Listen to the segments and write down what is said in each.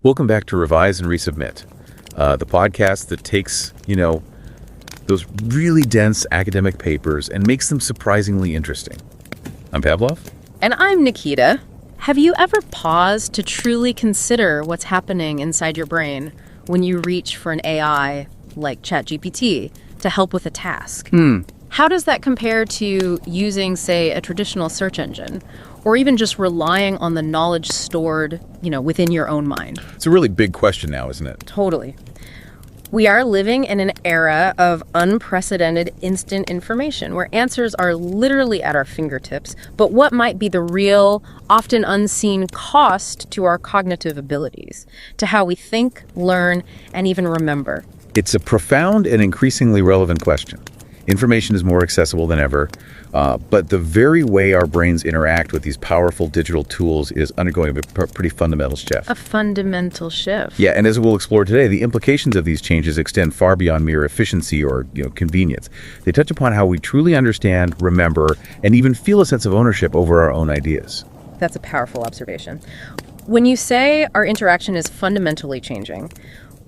Welcome back to Revise and Resubmit, the podcast that takes, those really dense academic papers and makes them surprisingly interesting. I'm Pavlov. And I'm Nikita. Have you ever paused to truly consider what's happening inside your brain when you reach for an AI like ChatGPT to help with a task? How does that compare to using, say, a traditional search engine, or even just relying on the knowledge stored, within your own mind? It's a really big question now, isn't it? Totally. We are living in an era of unprecedented instant information where answers are literally at our fingertips, but what might be the real, often unseen cost to our cognitive abilities, to how we think, learn, and even remember? It's a profound and increasingly relevant question. Information is more accessible than ever, but the very way our brains interact with these powerful digital tools is undergoing a pretty fundamental shift. A fundamental shift. Yeah, and as we'll explore today, the implications of these changes extend far beyond mere efficiency or convenience. They touch upon how we truly understand, remember, and even feel a sense of ownership over our own ideas. That's a powerful observation. When you say our interaction is fundamentally changing,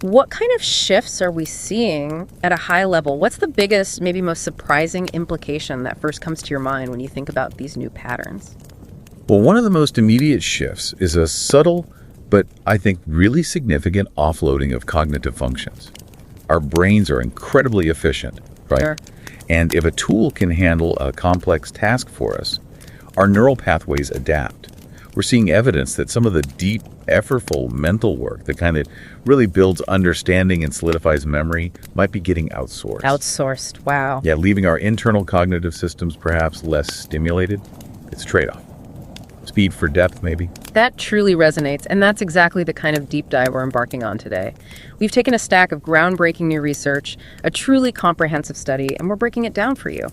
what kind of shifts are we seeing at a high level? What's the biggest, maybe most surprising implication that first comes to your mind when you think about these new patterns? Well, one of the most immediate shifts is a subtle, but I think really significant offloading of cognitive functions. Our brains are incredibly efficient, right? Sure. And if a tool can handle a complex task for us, our neural pathways adapt. We're seeing evidence that some of the deep, effortful mental work that kind of really builds understanding and solidifies memory might be getting outsourced. Outsourced, wow. Yeah, leaving our internal cognitive systems perhaps less stimulated. It's a trade-off. Speed for depth, maybe. That truly resonates, and that's exactly the kind of deep dive we're embarking on today. We've taken a stack of groundbreaking new research, a truly comprehensive study, and we're breaking it down for you.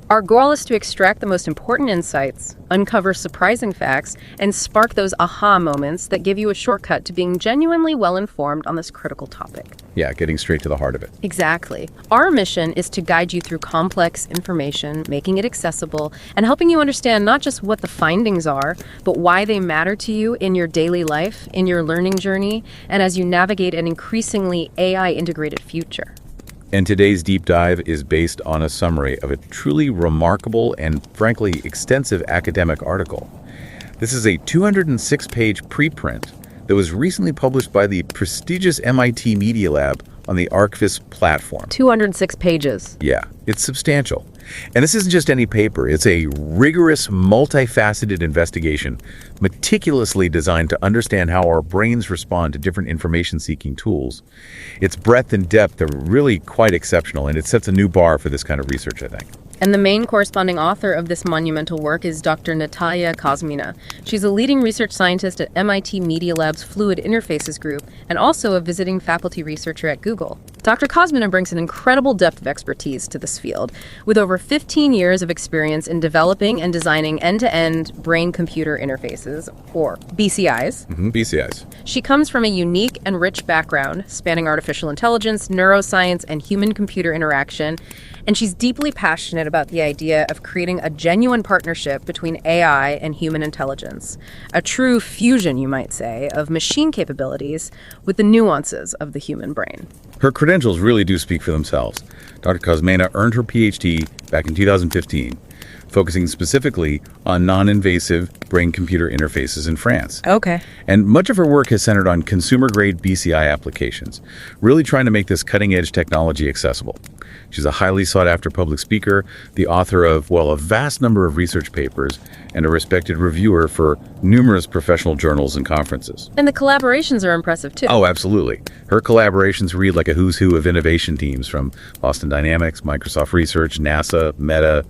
Our goal is to extract the most important insights, uncover surprising facts, and spark those aha moments that give you a shortcut to being genuinely well-informed on this critical topic. Yeah, getting straight to the heart of it. Exactly. Our mission is to guide you through complex information, making it accessible, and helping you understand not just what the findings are, but why they matter to you in your daily life, in your learning journey, and as you navigate an increasingly AI-integrated future. And today's deep dive is based on a summary of a truly remarkable and frankly extensive academic article. This is a 206-page preprint that was recently published by the prestigious MIT Media Lab on the Archviz platform. 206 pages. Yeah, it's substantial. And this isn't just any paper. It's a rigorous, multifaceted investigation meticulously designed to understand how our brains respond to different information-seeking tools. Its breadth and depth are really quite exceptional, and it sets a new bar for this kind of research, I think. And the main corresponding author of this monumental work is Dr. Nataliya Kosmyna. She's a leading research scientist at MIT Media Lab's Fluid Interfaces group and also a visiting faculty researcher at Google. Dr. Kosmyna brings an incredible depth of expertise to this field, with over 15 years of experience in developing and designing end-to-end brain-computer interfaces, or BCIs. BCIs. She comes from a unique and rich background, spanning artificial intelligence, neuroscience, and human-computer interaction, and she's deeply passionate about the idea of creating a genuine partnership between AI and human intelligence, a true fusion, you might say, of machine capabilities with the nuances of the human brain. Her credentials really do speak for themselves. Dr. Kosmyna earned her PhD back in 2015, focusing specifically on non-invasive brain-computer interfaces in France. Okay. And much of her work has centered on consumer-grade BCI applications, really trying to make this cutting-edge technology accessible. She's a highly sought-after public speaker, the author of, a vast number of research papers, and a respected reviewer for numerous professional journals and conferences. And the collaborations are impressive, too. Oh, absolutely. Her collaborations read like a who's who of innovation teams from Boston Dynamics, Microsoft Research, NASA, Meta,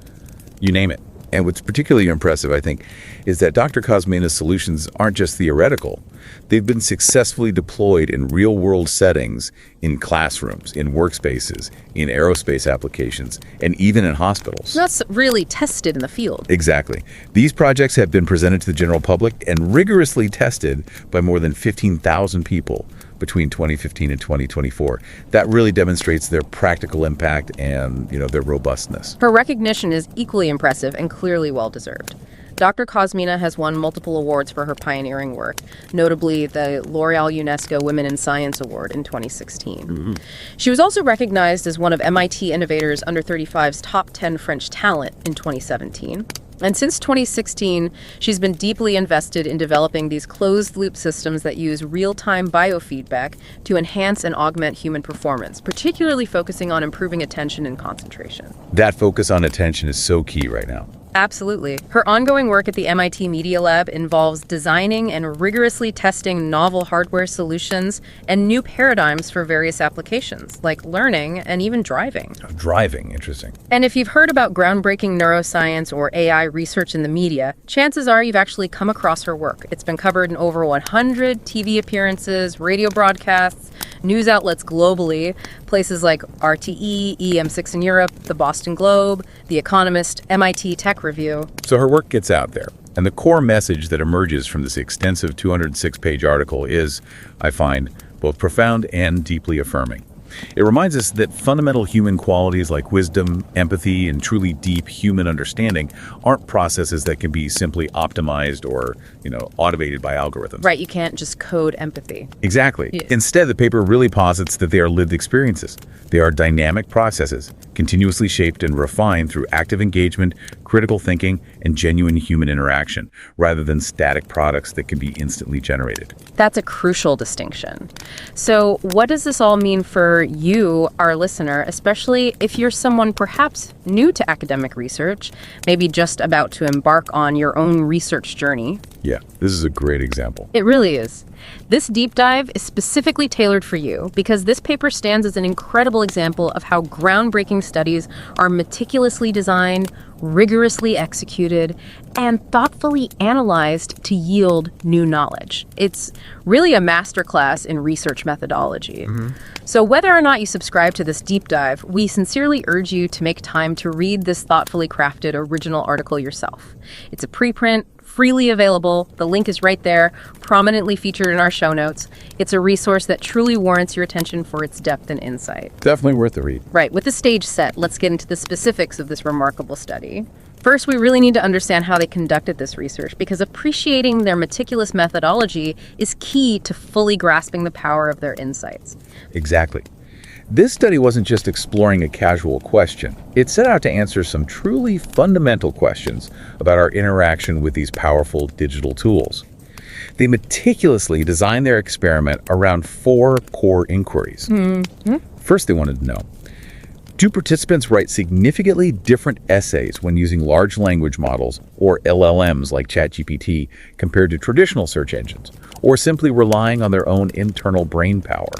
you name it. And what's particularly impressive, I think, is that Dr. Kosmyna's solutions aren't just theoretical. They've been successfully deployed in real-world settings, in classrooms, in workspaces, in aerospace applications, and even in hospitals. That's really tested in the field. Exactly. These projects have been presented to the general public and rigorously tested by more than 15,000 people between 2015 and 2024. That really demonstrates their practical impact and, their robustness. Her recognition is equally impressive and clearly well-deserved. Dr. Kosmyna has won multiple awards for her pioneering work, notably the L'Oréal UNESCO Women in Science Award in 2016. She was also recognized as one of MIT Innovators Under 35's top 10 French talent in 2017. And since 2016, she's been deeply invested in developing these closed-loop systems that use real-time biofeedback to enhance and augment human performance, particularly focusing on improving attention and concentration. That focus on attention is so key right now. Absolutely. Her ongoing work at the MIT Media Lab involves designing and rigorously testing novel hardware solutions and new paradigms for various applications, like learning and even driving. Driving, interesting. And if you've heard about groundbreaking neuroscience or AI research in the media, chances are you've actually come across her work. It's been covered in over 100 TV appearances, radio broadcasts, news outlets globally, places like RTE, EM6 in Europe, the Boston Globe, The Economist, MIT Tech Review. So her work gets out there, and the core message that emerges from this extensive 206-page article is, I find, both profound and deeply affirming. It reminds us that fundamental human qualities like wisdom, empathy, and truly deep human understanding aren't processes that can be simply optimized or, automated by algorithms. Right, you can't just code empathy. Exactly. Yes. Instead, the paper really posits that they are lived experiences. They are dynamic processes, continuously shaped and refined through active engagement, critical thinking, and genuine human interaction, rather than static products that can be instantly generated. That's a crucial distinction. So what does this all mean for you, our listener, especially if you're someone perhaps new to academic research, maybe just about to embark on your own research journey? Yeah, this is a great example. It really is. This deep dive is specifically tailored for you because this paper stands as an incredible example of how groundbreaking studies are meticulously designed, rigorously executed, and thoughtfully analyzed to yield new knowledge. It's really a masterclass in research methodology. So whether or not you subscribe to this deep dive, we sincerely urge you to make time to read this thoughtfully crafted original article yourself. It's a preprint, freely available. The link is right there, prominently featured in our show notes. It's a resource that truly warrants your attention for its depth and insight. Definitely worth the read. Right, with the stage set, let's get into the specifics of this remarkable study. First, we really need to understand how they conducted this research because appreciating their meticulous methodology is key to fully grasping the power of their insights. Exactly. This study wasn't just exploring a casual question. It set out to answer some truly fundamental questions about our interaction with these powerful digital tools. They meticulously designed their experiment around 4 core inquiries. First, they wanted to know, do participants write significantly different essays when using large language models or LLMs like ChatGPT compared to traditional search engines, or simply relying on their own internal brain power?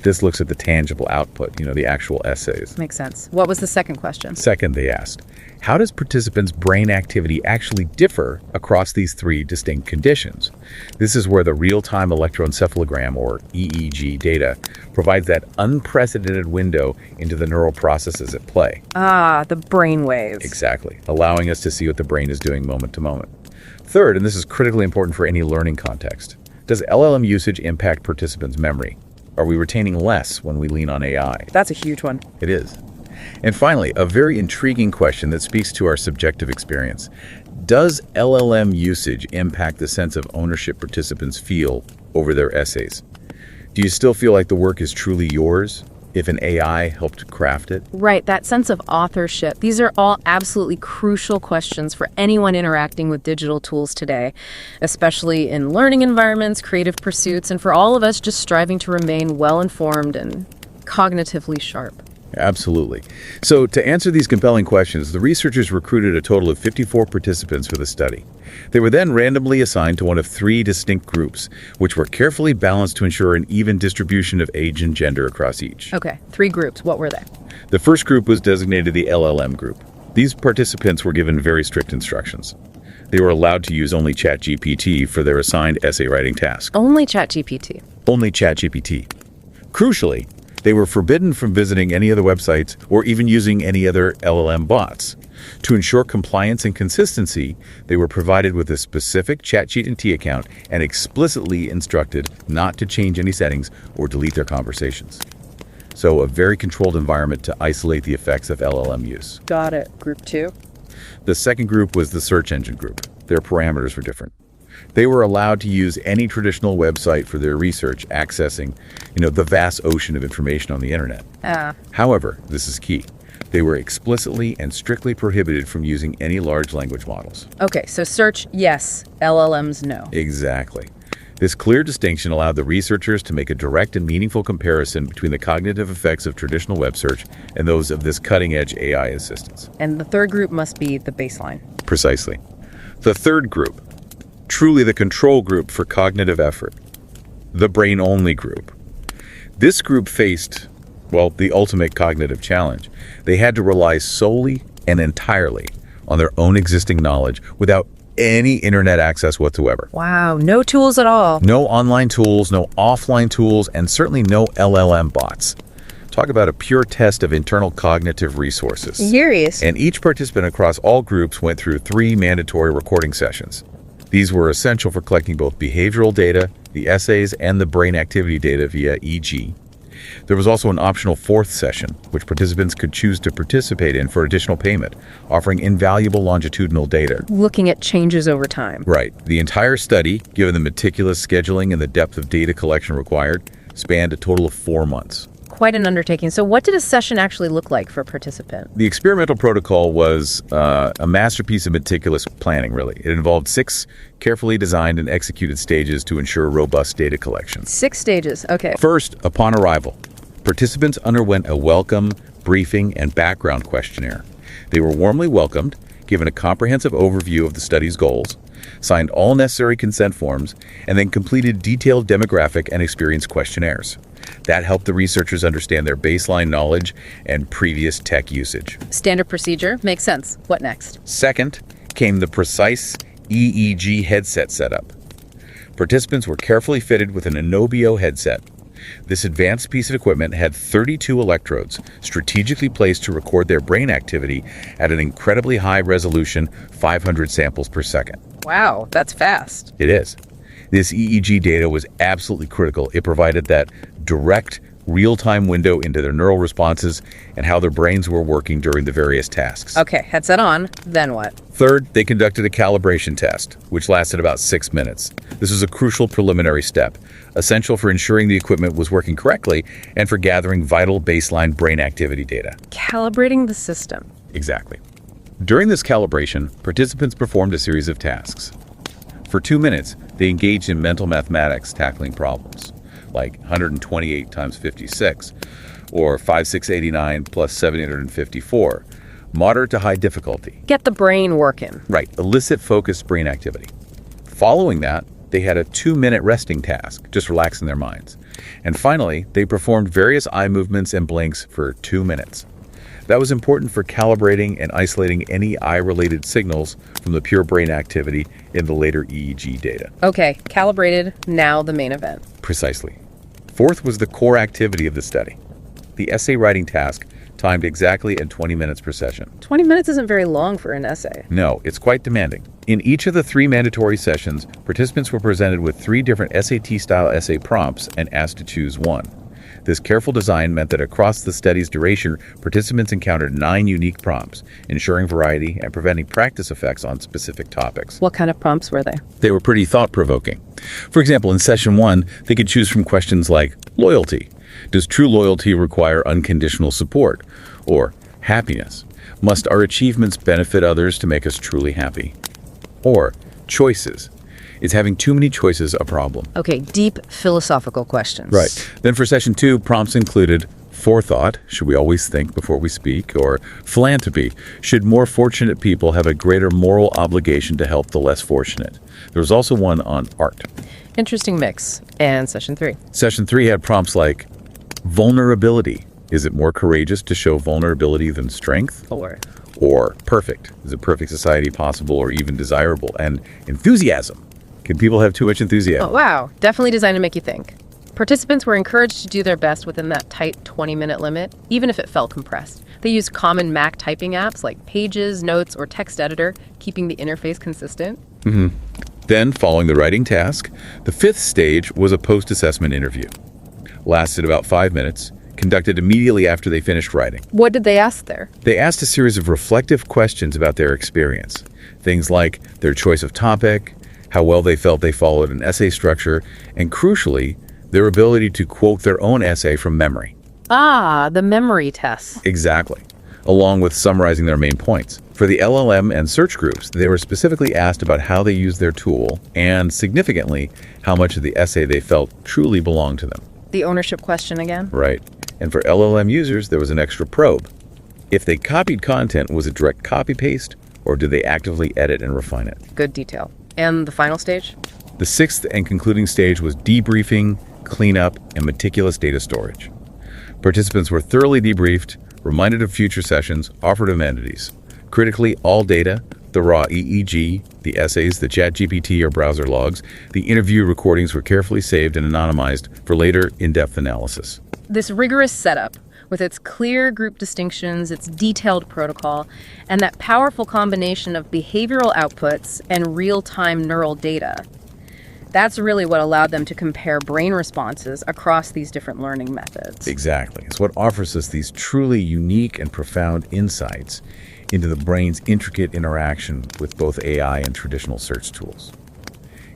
This looks at the tangible output, the actual essays. Makes sense. What was the second question? Second, they asked, how does participants' brain activity actually differ across these 3 distinct conditions? This is where the real-time electroencephalogram, or EEG data, provides that unprecedented window into the neural processes at play. Ah, the brain waves. Exactly, allowing us to see what the brain is doing moment to moment. Third, and this is critically important for any learning context, does LLM usage impact participants' memory? Are we retaining less when we lean on AI? That's a huge one. It is. And finally, a very intriguing question that speaks to our subjective experience. Does LLM usage impact the sense of ownership participants feel over their essays? Do you still feel like the work is truly yours if an AI helped craft it? Right, that sense of authorship. These are all absolutely crucial questions for anyone interacting with digital tools today, especially in learning environments, creative pursuits, and for all of us just striving to remain well-informed and cognitively sharp. Absolutely. So to answer these compelling questions, the researchers recruited a total of 54 participants for the study. They were then randomly assigned to one of 3 distinct groups, which were carefully balanced to ensure an even distribution of age and gender across each. Okay, 3 groups. What were they? The first group was designated the LLM group. These participants were given very strict instructions. They were allowed to use only ChatGPT for their assigned essay writing task. Only ChatGPT. Only ChatGPT. Crucially, they were forbidden from visiting any other websites or even using any other LLM bots. To ensure compliance and consistency, they were provided with a specific ChatGPT account and explicitly instructed not to change any settings or delete their conversations. So a very controlled environment to isolate the effects of LLM use. Got it. Group 2? The second group was the search engine group. Their parameters were different. They were allowed to use any traditional website for their research, accessing, the vast ocean of information on the internet. However, this is key. They were explicitly and strictly prohibited from using any large language models. Okay, so search, yes. LLMs, no. Exactly. This clear distinction allowed the researchers to make a direct and meaningful comparison between the cognitive effects of traditional web search and those of this cutting-edge AI assistance. And the third group must be the baseline. Precisely. The third group, truly the control group for cognitive effort, the brain-only group. This group faced, the ultimate cognitive challenge. They had to rely solely and entirely on their own existing knowledge without any internet access whatsoever. Wow, no tools at all. No online tools, no offline tools, and certainly no LLM bots. Talk about a pure test of internal cognitive resources. Curious. And each participant across all groups went through 3 mandatory recording sessions. These were essential for collecting both behavioral data, the essays, and the brain activity data via EEG. There was also an optional 4th session, which participants could choose to participate in for additional payment, offering invaluable longitudinal data. Looking at changes over time. Right. The entire study, given the meticulous scheduling and the depth of data collection required, spanned a total of 4 months. Quite an undertaking. So what did a session actually look like for a participant? The experimental protocol was a masterpiece of meticulous planning, really. It involved 6 carefully designed and executed stages to ensure robust data collection. 6 stages, okay. First, upon arrival, participants underwent a welcome, briefing, and background questionnaire. They were warmly welcomed, given a comprehensive overview of the study's goals, signed all necessary consent forms, and then completed detailed demographic and experience questionnaires. That helped the researchers understand their baseline knowledge and previous tech usage. Standard procedure. Makes sense. What next? Second came the precise EEG headset setup. Participants were carefully fitted with an Anobio headset. This advanced piece of equipment had 32 electrodes strategically placed to record their brain activity at an incredibly high resolution, 500 samples per second. Wow, that's fast. It is. This EEG data was absolutely critical. It provided that direct, real-time window into their neural responses and how their brains were working during the various tasks. Okay, headset on, then what? Third, they conducted a calibration test, which lasted about 6 minutes. This was a crucial preliminary step, essential for ensuring the equipment was working correctly and for gathering vital baseline brain activity data. Calibrating the system. Exactly. During this calibration, participants performed a series of tasks. For 2 minutes, they engaged in mental mathematics tackling problems, like 128 times 56, or 5689 plus 754, moderate to high difficulty. Get the brain working. Right, elicit focused brain activity. Following that, they had a 2-minute resting task, just relaxing their minds. And finally, they performed various eye movements and blinks for 2 minutes. That was important for calibrating and isolating any eye-related signals from the pure brain activity in the later EEG data. Okay, calibrated, now the main event. Precisely. Fourth was the core activity of the study. The essay writing task timed exactly at 20 minutes per session. 20 minutes isn't very long for an essay. No, it's quite demanding. In each of the 3 mandatory sessions, participants were presented with 3 different SAT-style essay prompts and asked to choose one. This careful design meant that across the study's duration, participants encountered 9 unique prompts, ensuring variety and preventing practice effects on specific topics. What kind of prompts were they? They were pretty thought-provoking. For example, in session 1, they could choose from questions like loyalty. Does true loyalty require unconditional support? Or happiness. Must our achievements benefit others to make us truly happy? Or choices. Is having too many choices a problem? Okay, deep philosophical questions. Right. Then for session 2, prompts included forethought, should we always think before we speak? Or philanthropy, should more fortunate people have a greater moral obligation to help the less fortunate? There was also one on art. Interesting mix. And session 3? Session 3 had prompts like vulnerability. Is it more courageous to show vulnerability than strength? Or perfect. Is a perfect society possible or even desirable? And enthusiasm. Can people have too much enthusiasm? Oh, wow. Definitely designed to make you think. Participants were encouraged to do their best within that tight 20-minute limit, even if it felt compressed. They used common Mac typing apps like Pages, Notes, or Text Editor, keeping the interface consistent. Then, following the writing task, the 5th stage was a post-assessment interview. Lasted about 5 minutes. conducted immediately after they finished writing. What did they ask there? They asked a series of reflective questions about their experience. Things like their choice of topic, how well they felt they followed an essay structure, and crucially, their ability to quote their own essay from memory. Ah, the memory test. Exactly, along with summarizing their main points. For the LLM and search groups, they were specifically asked about how they used their tool and, significantly, how much of the essay they felt truly belonged to them. The ownership question again? Right. And for LLM users, there was an extra probe. If they copied content, was it direct copy-paste, or did they actively edit and refine it? Good detail. And the final stage? The sixth and concluding stage was debriefing, cleanup, and meticulous data storage. Participants were thoroughly debriefed, reminded of future sessions, offered amenities. Critically, all data, the raw EEG, the essays, the ChatGPT or browser logs, the interview recordings were carefully saved and anonymized for later in-depth analysis. This rigorous setup, with its clear group distinctions, its detailed protocol, and that powerful combination of behavioral outputs and real-time neural data, that's really what allowed them to compare brain responses across these different learning methods. Exactly. It's what offers us these truly unique and profound insights into the brain's intricate interaction with both AI and traditional search tools.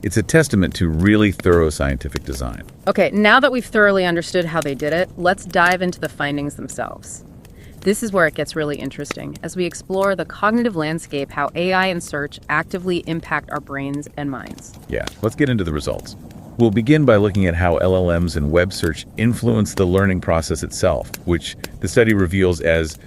It's a testament to really thorough scientific design. Okay, now that we've thoroughly understood how they did it, let's dive into the findings themselves. This is where it gets really interesting, as we explore the cognitive landscape, how AI and search actively impact our brains and minds. Yeah, let's get into the results. We'll begin by looking at how LLMs and web search influence the learning process itself, which the study reveals as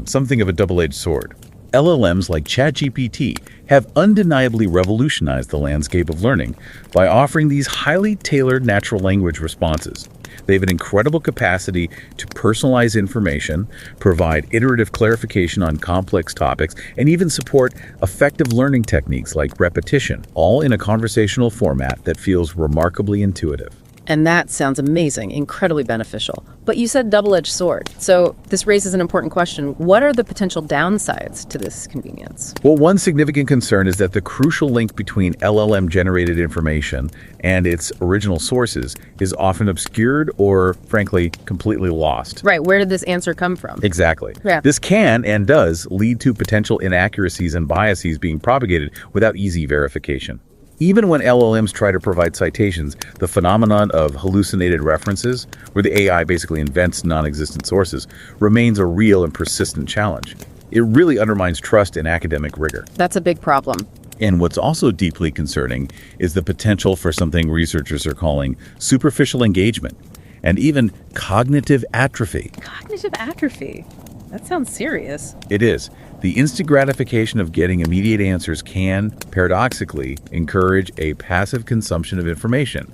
something of a double-edged sword. LLMs like ChatGPT have undeniably revolutionized the landscape of learning by offering these highly tailored natural language responses. They have an incredible capacity to personalize information, provide iterative clarification on complex topics, and even support effective learning techniques like repetition, all in a conversational format that feels remarkably intuitive. And that sounds amazing, incredibly beneficial. But you said double-edged sword. So this raises an important question. What are the potential downsides to this convenience? Well, one significant concern is that the crucial link between LLM-generated information and its original sources is often obscured or, frankly, completely lost. Right, where did this answer come from? Exactly. Yeah. This can and does lead to potential inaccuracies and biases being propagated without easy verification. Even when LLMs try to provide citations, the phenomenon of hallucinated references, where the AI basically invents non-existent sources, remains a real and persistent challenge. It really undermines trust in academic rigor. That's a big problem. And what's also deeply concerning is the potential for something researchers are calling superficial engagement and even cognitive atrophy. Cognitive atrophy? That sounds serious. It is. The instant gratification of getting immediate answers can, paradoxically, encourage a passive consumption of information.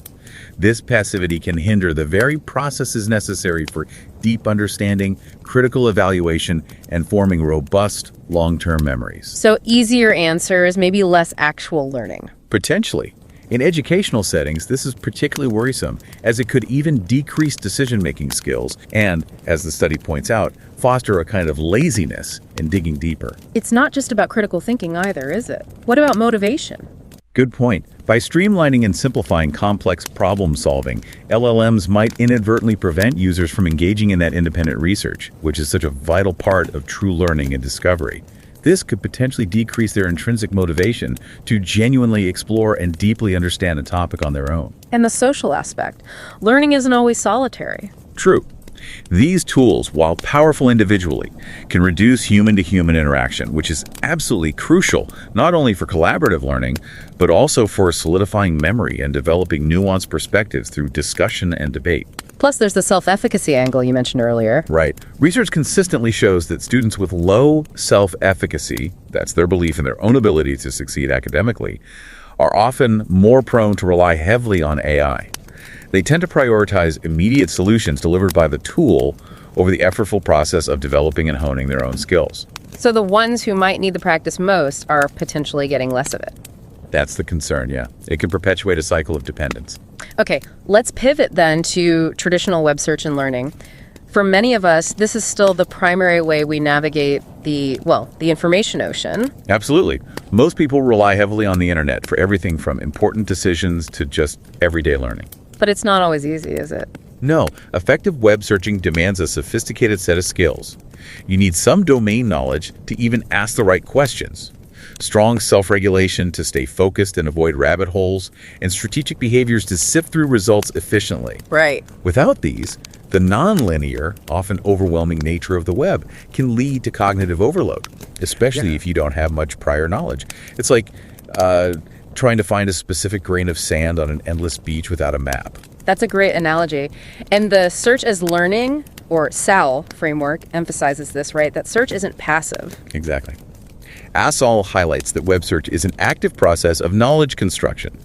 This passivity can hinder the very processes necessary for deep understanding, critical evaluation, and forming robust, long-term memories. So easier answers, maybe less actual learning. Potentially. In educational settings, this is particularly worrisome, as it could even decrease decision-making skills and, as the study points out, foster a kind of laziness in digging deeper. It's not just about critical thinking either, is it? What about motivation? Good point. By streamlining and simplifying complex problem solving, LLMs might inadvertently prevent users from engaging in that independent research, which is such a vital part of true learning and discovery. This could potentially decrease their intrinsic motivation to genuinely explore and deeply understand a topic on their own. And the social aspect. Learning isn't always solitary. True. These tools, while powerful individually, can reduce human-to-human interaction, which is absolutely crucial, not only for collaborative learning, but also for solidifying memory and developing nuanced perspectives through discussion and debate. Plus, there's the self-efficacy angle you mentioned earlier. Right. Research consistently shows that students with low self-efficacy, that's their belief in their own ability to succeed academically, are often more prone to rely heavily on AI. They tend to prioritize immediate solutions delivered by the tool over the effortful process of developing and honing their own skills. So the ones who might need the practice most are potentially getting less of it. That's the concern, yeah. It can perpetuate a cycle of dependence. Okay, let's pivot then to traditional web search and learning. For many of us, this is still the primary way we navigate the information ocean. Absolutely. Most people rely heavily on the internet for everything from important decisions to just everyday learning. But it's not always easy, is it? No, effective web searching demands a sophisticated set of skills. You need some domain knowledge to even ask the right questions, strong self-regulation to stay focused and avoid rabbit holes, and strategic behaviors to sift through results efficiently. Right. Without these, the non-linear, often overwhelming nature of the web can lead to cognitive overload, especially if you don't have much prior knowledge. It's like trying to find a specific grain of sand on an endless beach without a map. That's a great analogy. And the search as learning, or SAL framework, emphasizes this, right? That search isn't passive. Exactly. ASOL highlights that web search is an active process of knowledge construction.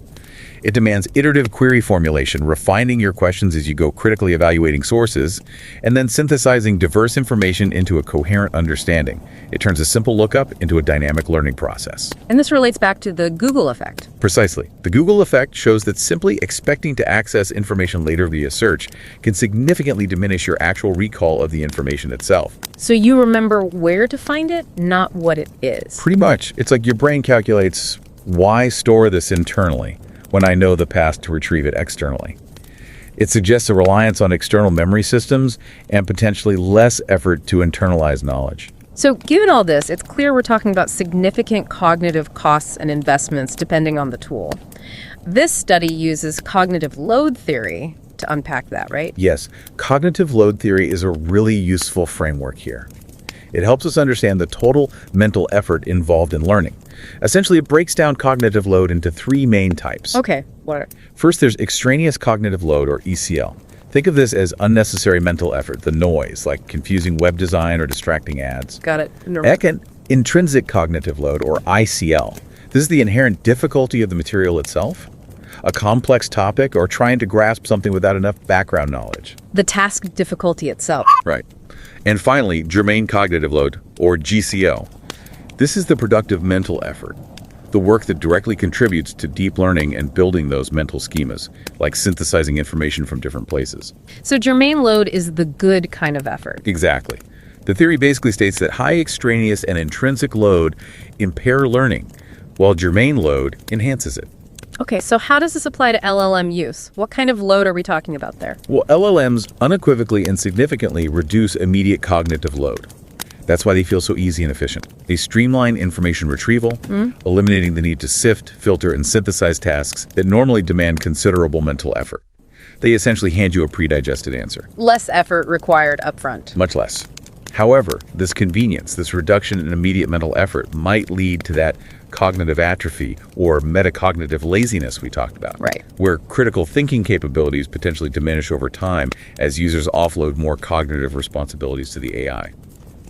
It demands iterative query formulation, refining your questions as you go, critically evaluating sources, and then synthesizing diverse information into a coherent understanding. It turns a simple lookup into a dynamic learning process. And this relates back to the Google effect. Precisely. The Google effect shows that simply expecting to access information later via search can significantly diminish your actual recall of the information itself. So you remember where to find it, not what it is. Pretty much. It's like your brain calculates, why store this internally when I know the path to retrieve it externally? It suggests a reliance on external memory systems and potentially less effort to internalize knowledge. So given all this, it's clear we're talking about significant cognitive costs and investments depending on the tool. This study uses cognitive load theory to unpack that, right? Yes, cognitive load theory is a really useful framework here. It helps us understand the total mental effort involved in learning. Essentially, it breaks down cognitive load into three main types. Okay, what are... First, there's extraneous cognitive load, or ECL. Think of this as unnecessary mental effort, the noise, like confusing web design or distracting ads. Got it. Second, intrinsic cognitive load, or ICL. This is the inherent difficulty of the material itself, a complex topic, or trying to grasp something without enough background knowledge. The task difficulty itself. Right. And finally, germane cognitive load, or GCO. This is the productive mental effort, the work that directly contributes to deep learning and building those mental schemas, like synthesizing information from different places. So germane load is the good kind of effort. Exactly. The theory basically states that high extraneous and intrinsic load impair learning, while germane load enhances it. Okay, so how does this apply to LLM use? What kind of load are we talking about there? Well, LLMs unequivocally and significantly reduce immediate cognitive load. That's why they feel so easy and efficient. They streamline information retrieval, eliminating the need to sift, filter, and synthesize tasks that normally demand considerable mental effort. They essentially hand you a pre-digested answer. Less effort required upfront. Much less. However, this convenience, this reduction in immediate mental effort might lead to that cognitive atrophy or metacognitive laziness we talked about. Right. Where critical thinking capabilities potentially diminish over time as users offload more cognitive responsibilities to the AI.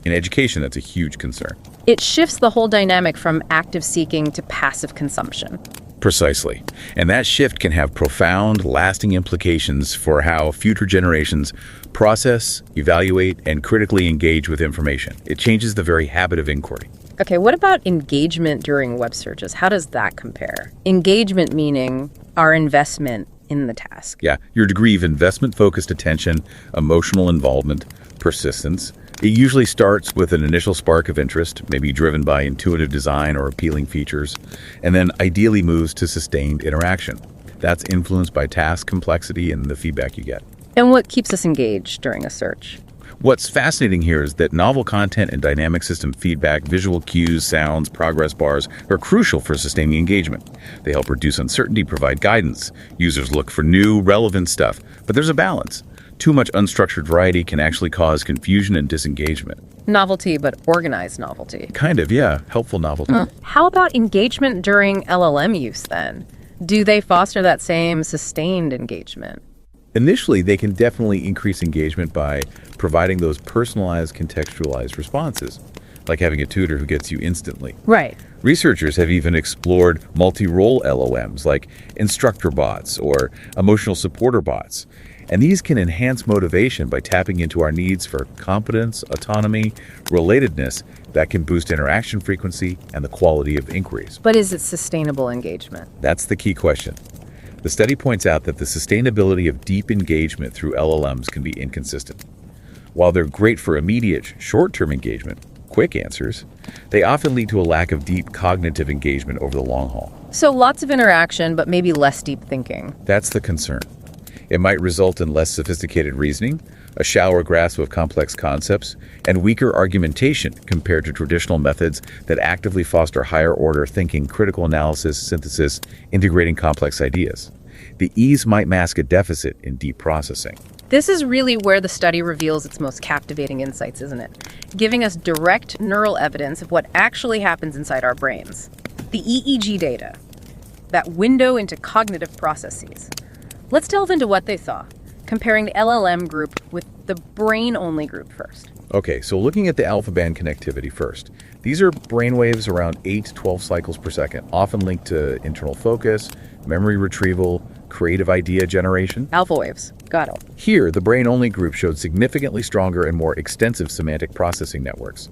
In education, that's a huge concern. It shifts the whole dynamic from active seeking to passive consumption. Precisely. And that shift can have profound, lasting implications for how future generations process, evaluate, and critically engage with information. It changes the very habit of inquiry. Okay, what about engagement during web searches? How does that compare? Engagement meaning our investment in the task. Yeah, your degree of investment-focused attention, emotional involvement, persistence. It usually starts with an initial spark of interest, maybe driven by intuitive design or appealing features, and then ideally moves to sustained interaction. That's influenced by task complexity and the feedback you get. And what keeps us engaged during a search? What's fascinating here is that novel content and dynamic system feedback, visual cues, sounds, progress bars are crucial for sustaining engagement. They help reduce uncertainty, provide guidance. Users look for new, relevant stuff, but there's a balance. Too much unstructured variety can actually cause confusion and disengagement. Novelty, but organized novelty. Kind of, yeah. Helpful novelty. How about engagement during LLM use then? Do they foster that same sustained engagement? Initially, they can definitely increase engagement by providing those personalized, contextualized responses, like having a tutor who gets you instantly. Right. Researchers have even explored multi-role LLMs like instructor bots or emotional supporter bots. And these can enhance motivation by tapping into our needs for competence, autonomy, relatedness that can boost interaction frequency and the quality of inquiries. But is it sustainable engagement? That's the key question. The study points out that the sustainability of deep engagement through LLMs can be inconsistent. While they're great for immediate, short-term engagement, quick answers, they often lead to a lack of deep cognitive engagement over the long haul. So lots of interaction, but maybe less deep thinking. That's the concern. It might result in less sophisticated reasoning, a shallower grasp of complex concepts, and weaker argumentation compared to traditional methods that actively foster higher-order thinking, critical analysis, synthesis, integrating complex ideas. The ease might mask a deficit in deep processing. This is really where the study reveals its most captivating insights, isn't it? Giving us direct neural evidence of what actually happens inside our brains. The EEG data, that window into cognitive processes. Let's delve into what they saw, comparing the LLM group with the brain-only group first. Okay, so looking at the alpha band connectivity first. These are brainwaves around 8 to 12 cycles per second, often linked to internal focus, memory retrieval, creative idea generation. Alpha waves. Got it. Here, the brain-only group showed significantly stronger and more extensive semantic processing networks.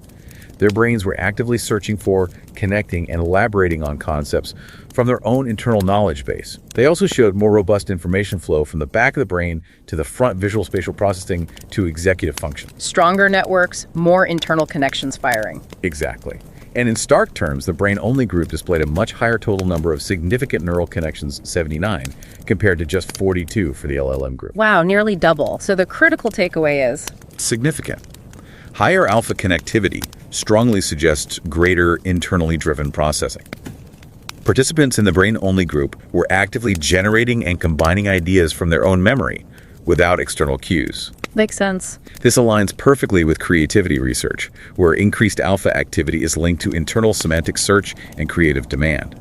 Their brains were actively searching for, connecting, and elaborating on concepts from their own internal knowledge base. They also showed more robust information flow from the back of the brain to the front visual spatial processing to executive function. Stronger networks, more internal connections firing. Exactly. And in stark terms, the brain-only group displayed a much higher total number of significant neural connections, 79, compared to just 42 for the LLM group. Wow, nearly double. So the critical takeaway is Significant. Higher alpha connectivity strongly suggests greater internally driven processing. Participants in the brain-only group were actively generating and combining ideas from their own memory without external cues. makes sense. This aligns perfectly with creativity research, where increased alpha activity is linked to internal semantic search and creative demand.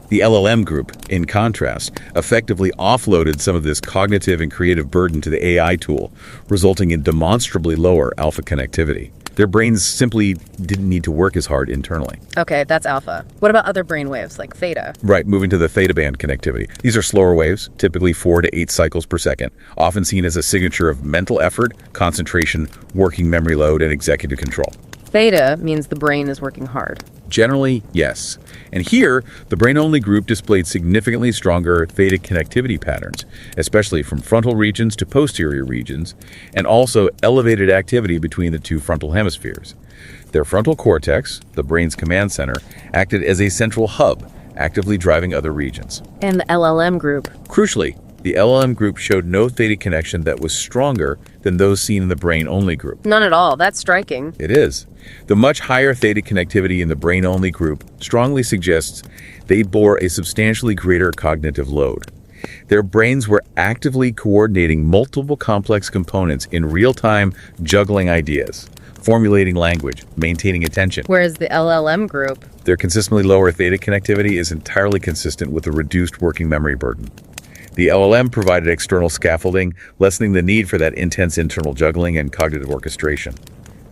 The LLM group, in contrast, effectively offloaded some of this cognitive and creative burden to the AI tool, resulting in demonstrably lower alpha connectivity. Their brains simply didn't need to work as hard internally. Okay, that's alpha. What about other brain waves, like theta? Right, moving to the theta band connectivity. These are slower waves, typically 4 to 8 cycles per second, often seen as a signature of mental effort, concentration, working memory load, and executive control. Theta means the brain is working hard. Generally, yes. And here, the brain-only group displayed significantly stronger theta connectivity patterns, especially from frontal regions to posterior regions, and also elevated activity between the two frontal hemispheres. Their frontal cortex, the brain's command center, acted as a central hub, actively driving other regions. And the LLM group? Crucially, the LLM group showed no theta connection that was stronger than those seen in the brain-only group. None at all. That's striking. It is. The much higher theta connectivity in the brain-only group strongly suggests they bore a substantially greater cognitive load. Their brains were actively coordinating multiple complex components in real time, juggling ideas, formulating language, maintaining attention. Whereas the LLM group? Their consistently lower theta connectivity is entirely consistent with the reduced working memory burden. The LLM provided external scaffolding, lessening the need for that intense internal juggling and cognitive orchestration.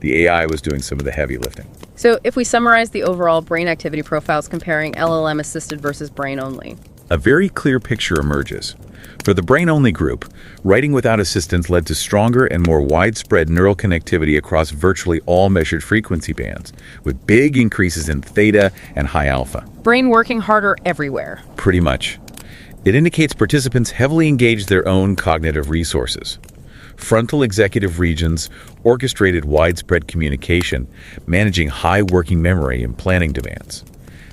The AI was doing some of the heavy lifting. So if we summarize the overall brain activity profiles comparing LLM-assisted versus brain-only. A very clear picture emerges. For the brain-only group, writing without assistance led to stronger and more widespread neural connectivity across virtually all measured frequency bands, with big increases in theta and high alpha. Brain working harder everywhere. Pretty much. It indicates participants heavily engaged their own cognitive resources. Frontal executive regions orchestrated widespread communication, managing high working memory and planning demands.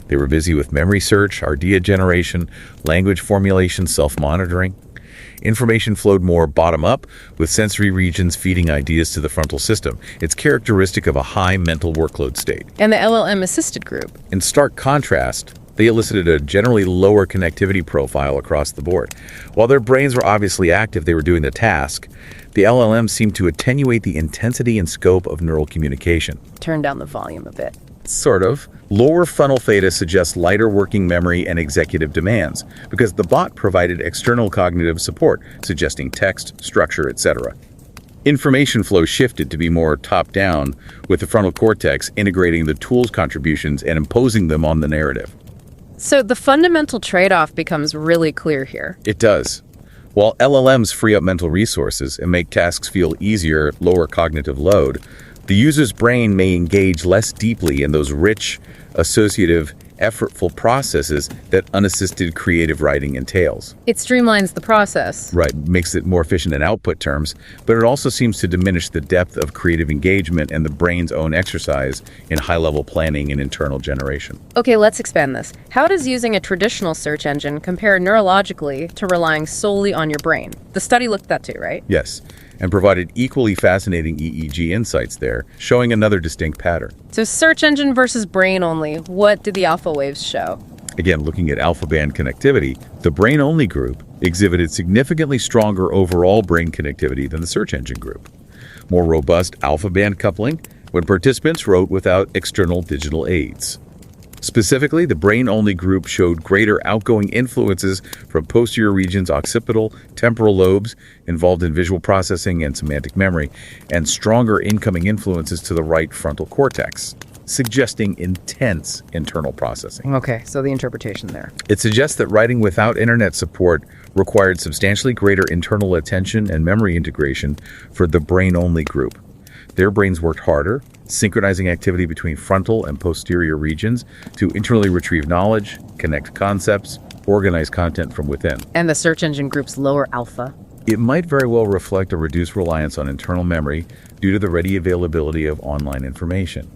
They were busy with memory search, idea generation, language formulation, self-monitoring. Information flowed more bottom-up, with sensory regions feeding ideas to the frontal system. It's characteristic of a high mental workload state. And the LLM-assisted group? In stark contrast, they elicited a generally lower connectivity profile across the board. While their brains were obviously active, they were doing the task. The LLM seemed to attenuate the intensity and scope of neural communication. Turn down the volume a bit. Sort of. Lower frontal theta suggests lighter working memory and executive demands, because the bot provided external cognitive support, suggesting text, structure, etc. Information flow shifted to be more top-down, with the frontal cortex integrating the tool's contributions and imposing them on the narrative. So the fundamental trade-off becomes really clear here. It does. While LLMs free up mental resources and make tasks feel easier, lower cognitive load, the user's brain may engage less deeply in those rich, associative, effortful processes that unassisted creative writing entails. It streamlines the process. Right, makes it more efficient in output terms, but it also seems to diminish the depth of creative engagement and the brain's own exercise in high-level planning and internal generation. Okay, let's expand this. How does using a traditional search engine compare neurologically to relying solely on your brain? The study looked at that too, right? Yes, and provided equally fascinating EEG insights there, showing another distinct pattern. So search engine versus brain only, what did the alpha waves show? Again, looking at alpha band connectivity, the brain-only group exhibited significantly stronger overall brain connectivity than the search engine group. More robust alpha band coupling when participants wrote without external digital aids. Specifically, the brain-only group showed greater outgoing influences from posterior regions, occipital, temporal lobes involved in visual processing and semantic memory, and stronger incoming influences to the right frontal cortex, suggesting intense internal processing. Okay, so the interpretation there. It suggests that writing without internet support required substantially greater internal attention and memory integration for the brain-only group. Their brains worked harder, synchronizing activity between frontal and posterior regions to internally retrieve knowledge, connect concepts, organize content from within. And the search engine group's lower alpha. It might very well reflect a reduced reliance on internal memory due to the ready availability of online information.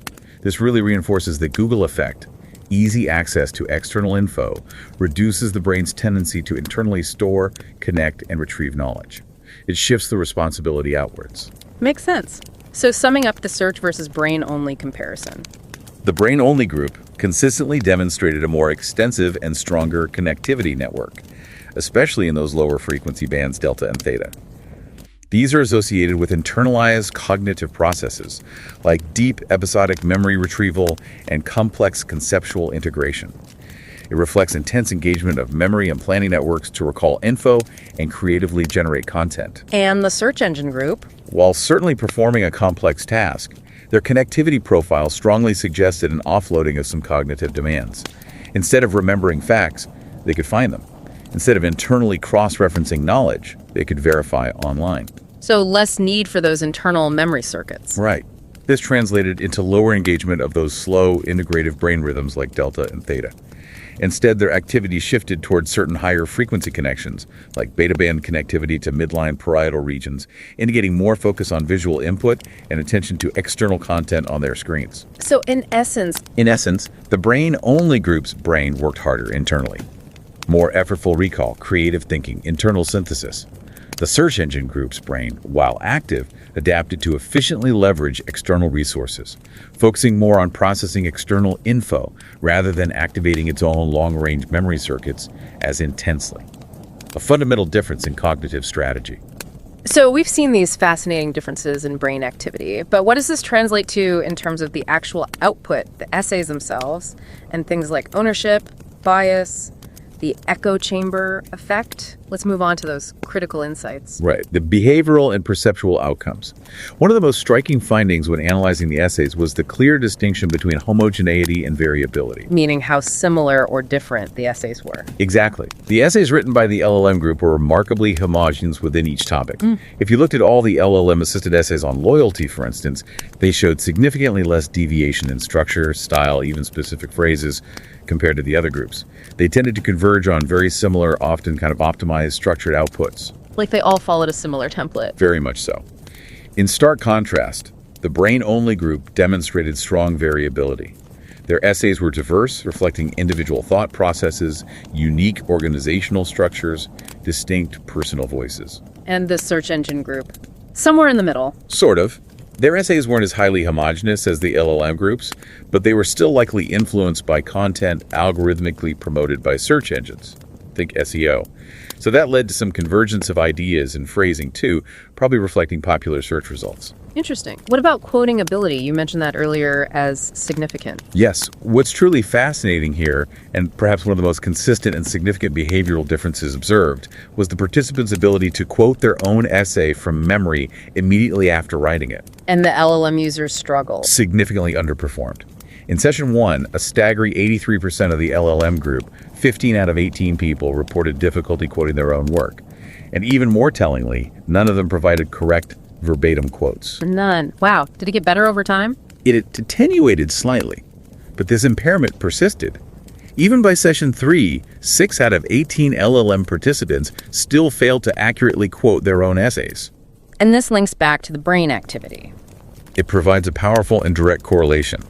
This really reinforces the Google effect. Easy access to external info reduces the brain's tendency to internally store, connect, and retrieve knowledge. It shifts the responsibility outwards. Makes sense. So summing up the search versus brain-only comparison. The brain-only group consistently demonstrated a more extensive and stronger connectivity network, especially in those lower frequency bands delta and theta. These are associated with internalized cognitive processes like deep episodic memory retrieval and complex conceptual integration. It reflects intense engagement of memory and planning networks to recall info and creatively generate content. And the search engine group? While certainly performing a complex task, their connectivity profile strongly suggested an offloading of some cognitive demands. Instead of remembering facts, they could find them. Instead of internally cross-referencing knowledge, they could verify online. So less need for those internal memory circuits. Right. This translated into lower engagement of those slow, integrative brain rhythms like delta and theta. Instead, their activity shifted towards certain higher frequency connections, like beta band connectivity to midline parietal regions, indicating more focus on visual input and attention to external content on their screens. So in essence, the brain-only group's brain worked harder internally. More effortful recall, creative thinking, internal synthesis. The search engine group's brain, while active, adapted to efficiently leverage external resources, focusing more on processing external info rather than activating its own long-range memory circuits as intensely. A fundamental difference in cognitive strategy. So we've seen these fascinating differences in brain activity, but what does this translate to in terms of the actual output, the essays themselves, and things like ownership, bias, the echo chamber effect? Let's move on to those critical insights. Right, the behavioral and perceptual outcomes. One of the most striking findings when analyzing the essays was the clear distinction between homogeneity and variability. Meaning how similar or different the essays were. Exactly. The essays written by the LLM group were remarkably homogeneous within each topic. If you looked at all the LLM-assisted essays on loyalty, for instance, they showed significantly less deviation in structure, style, even specific phrases compared to the other groups. They tended to converge on very similar, often kind of optimized, structured outputs. Like they all followed a similar template. Very much so. In stark contrast, the brain-only group demonstrated strong variability. Their essays were diverse, reflecting individual thought processes, unique organizational structures, distinct personal voices. And the search engine group, somewhere in the middle. Sort of. Their essays weren't as highly homogeneous as the LLM groups, but they were still likely influenced by content algorithmically promoted by search engines. Think SEO. So that led to some convergence of ideas and phrasing too, probably reflecting popular search results. Interesting. What about quoting ability? You mentioned that earlier as significant. Yes. What's truly fascinating here, and perhaps one of the most consistent and significant behavioral differences observed, was the participants' ability to quote their own essay from memory immediately after writing it. And the LLM users struggled. Significantly underperformed. In session 1, a staggering 83% of the LLM group, 15 out of 18 people, reported difficulty quoting their own work. And even more tellingly, none of them provided correct verbatim quotes. None. Wow. Did it get better over time? It attenuated slightly, but this impairment persisted. Even by session 3, 6 out of 18 LLM participants still failed to accurately quote their own essays. And this links back to the brain activity. It provides a powerful and direct correlation.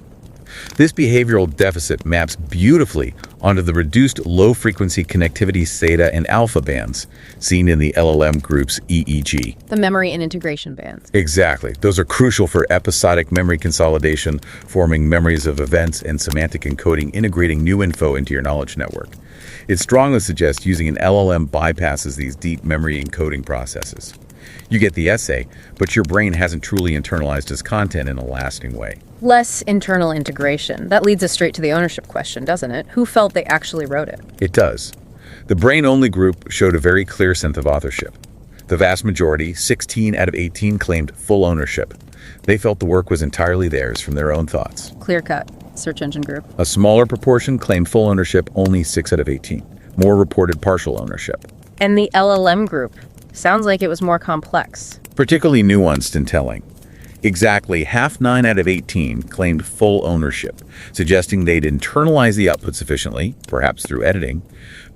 This behavioral deficit maps beautifully onto the reduced low-frequency connectivity theta and alpha bands seen in the LLM group's EEG. The memory and integration bands. Exactly. Those are crucial for episodic memory consolidation, forming memories of events, and semantic encoding, integrating new info into your knowledge network. It strongly suggests using an LLM bypasses these deep memory encoding processes. You get the essay, but your brain hasn't truly internalized its content in a lasting way. Less internal integration. That leads us straight to the ownership question, doesn't it? Who felt they actually wrote it? It does. The brain-only group showed a very clear sense of authorship. The vast majority, 16 out of 18, claimed full ownership. They felt the work was entirely theirs from their own thoughts. Clear-cut. Search engine group. A smaller proportion claimed full ownership, only 6 out of 18. More reported partial ownership. And the LLM group. Sounds like it was more complex. Particularly nuanced and telling. Exactly 9 out of 18 claimed full ownership, suggesting they'd internalize the output sufficiently, perhaps through editing,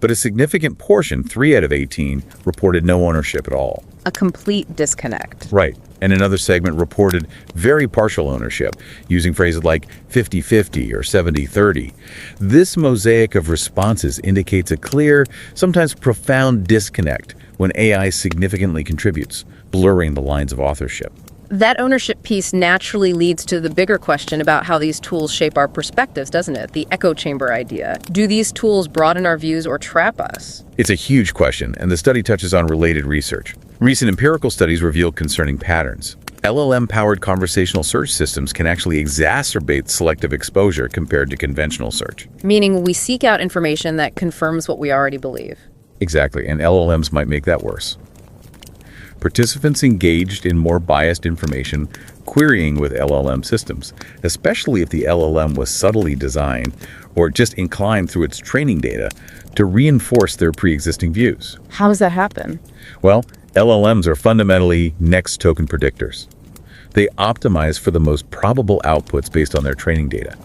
but a significant portion, 3 out of 18, reported no ownership at all. A complete disconnect. Right. And another segment reported very partial ownership, using phrases like 50-50 or 70-30. This mosaic of responses indicates a clear, sometimes profound disconnect when AI significantly contributes, blurring the lines of authorship. That ownership piece naturally leads to the bigger question about how these tools shape our perspectives, doesn't it? The echo chamber idea. Do these tools broaden our views or trap us? It's a huge question, and the study touches on related research. Recent empirical studies reveal concerning patterns. LLM-powered conversational search systems can actually exacerbate selective exposure compared to conventional search. Meaning we seek out information that confirms what we already believe. Exactly, and LLMs might make that worse. Participants engaged in more biased information querying with LLM systems, especially if the LLM was subtly designed or just inclined through its training data to reinforce their pre-existing views. How does that happen? Well, LLMs are fundamentally next token predictors. They optimize for the most probable outputs based on their training data.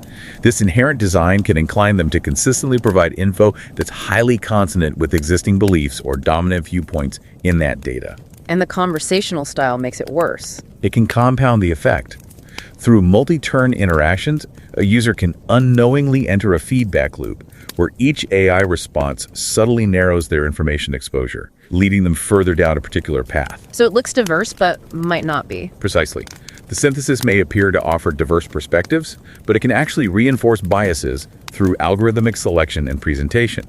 This inherent design can incline them to consistently provide info that's highly consonant with existing beliefs or dominant viewpoints in that data. And the conversational style makes it worse. It can compound the effect. Through multi-turn interactions, a user can unknowingly enter a feedback loop where each AI response subtly narrows their information exposure, leading them further down a particular path. So it looks diverse, but might not be. Precisely. The synthesis may appear to offer diverse perspectives, but it can actually reinforce biases through algorithmic selection and presentation.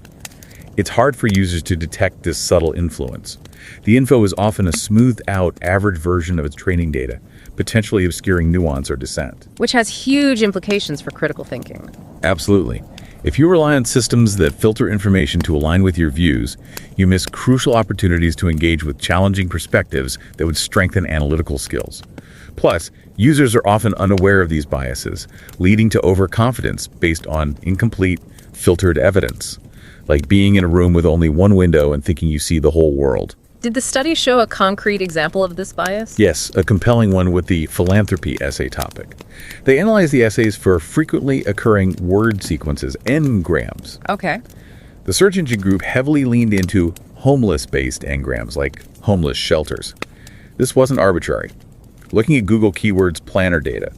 It's hard for users to detect this subtle influence. The info is often a smoothed-out average version of its training data, potentially obscuring nuance or dissent. Which has huge implications for critical thinking. Absolutely. If you rely on systems that filter information to align with your views, you miss crucial opportunities to engage with challenging perspectives that would strengthen analytical skills. Plus, users are often unaware of these biases, leading to overconfidence based on incomplete, filtered evidence, like being in a room with only one window and thinking you see the whole world. Did the study show a concrete example of this bias? Yes, a compelling one with the philanthropy essay topic. They analyzed the essays for frequently occurring word sequences, n-grams. Okay. The search engine group heavily leaned into homeless-based n-grams, like homeless shelters. This wasn't arbitrary. Looking at Google Keywords Planner data,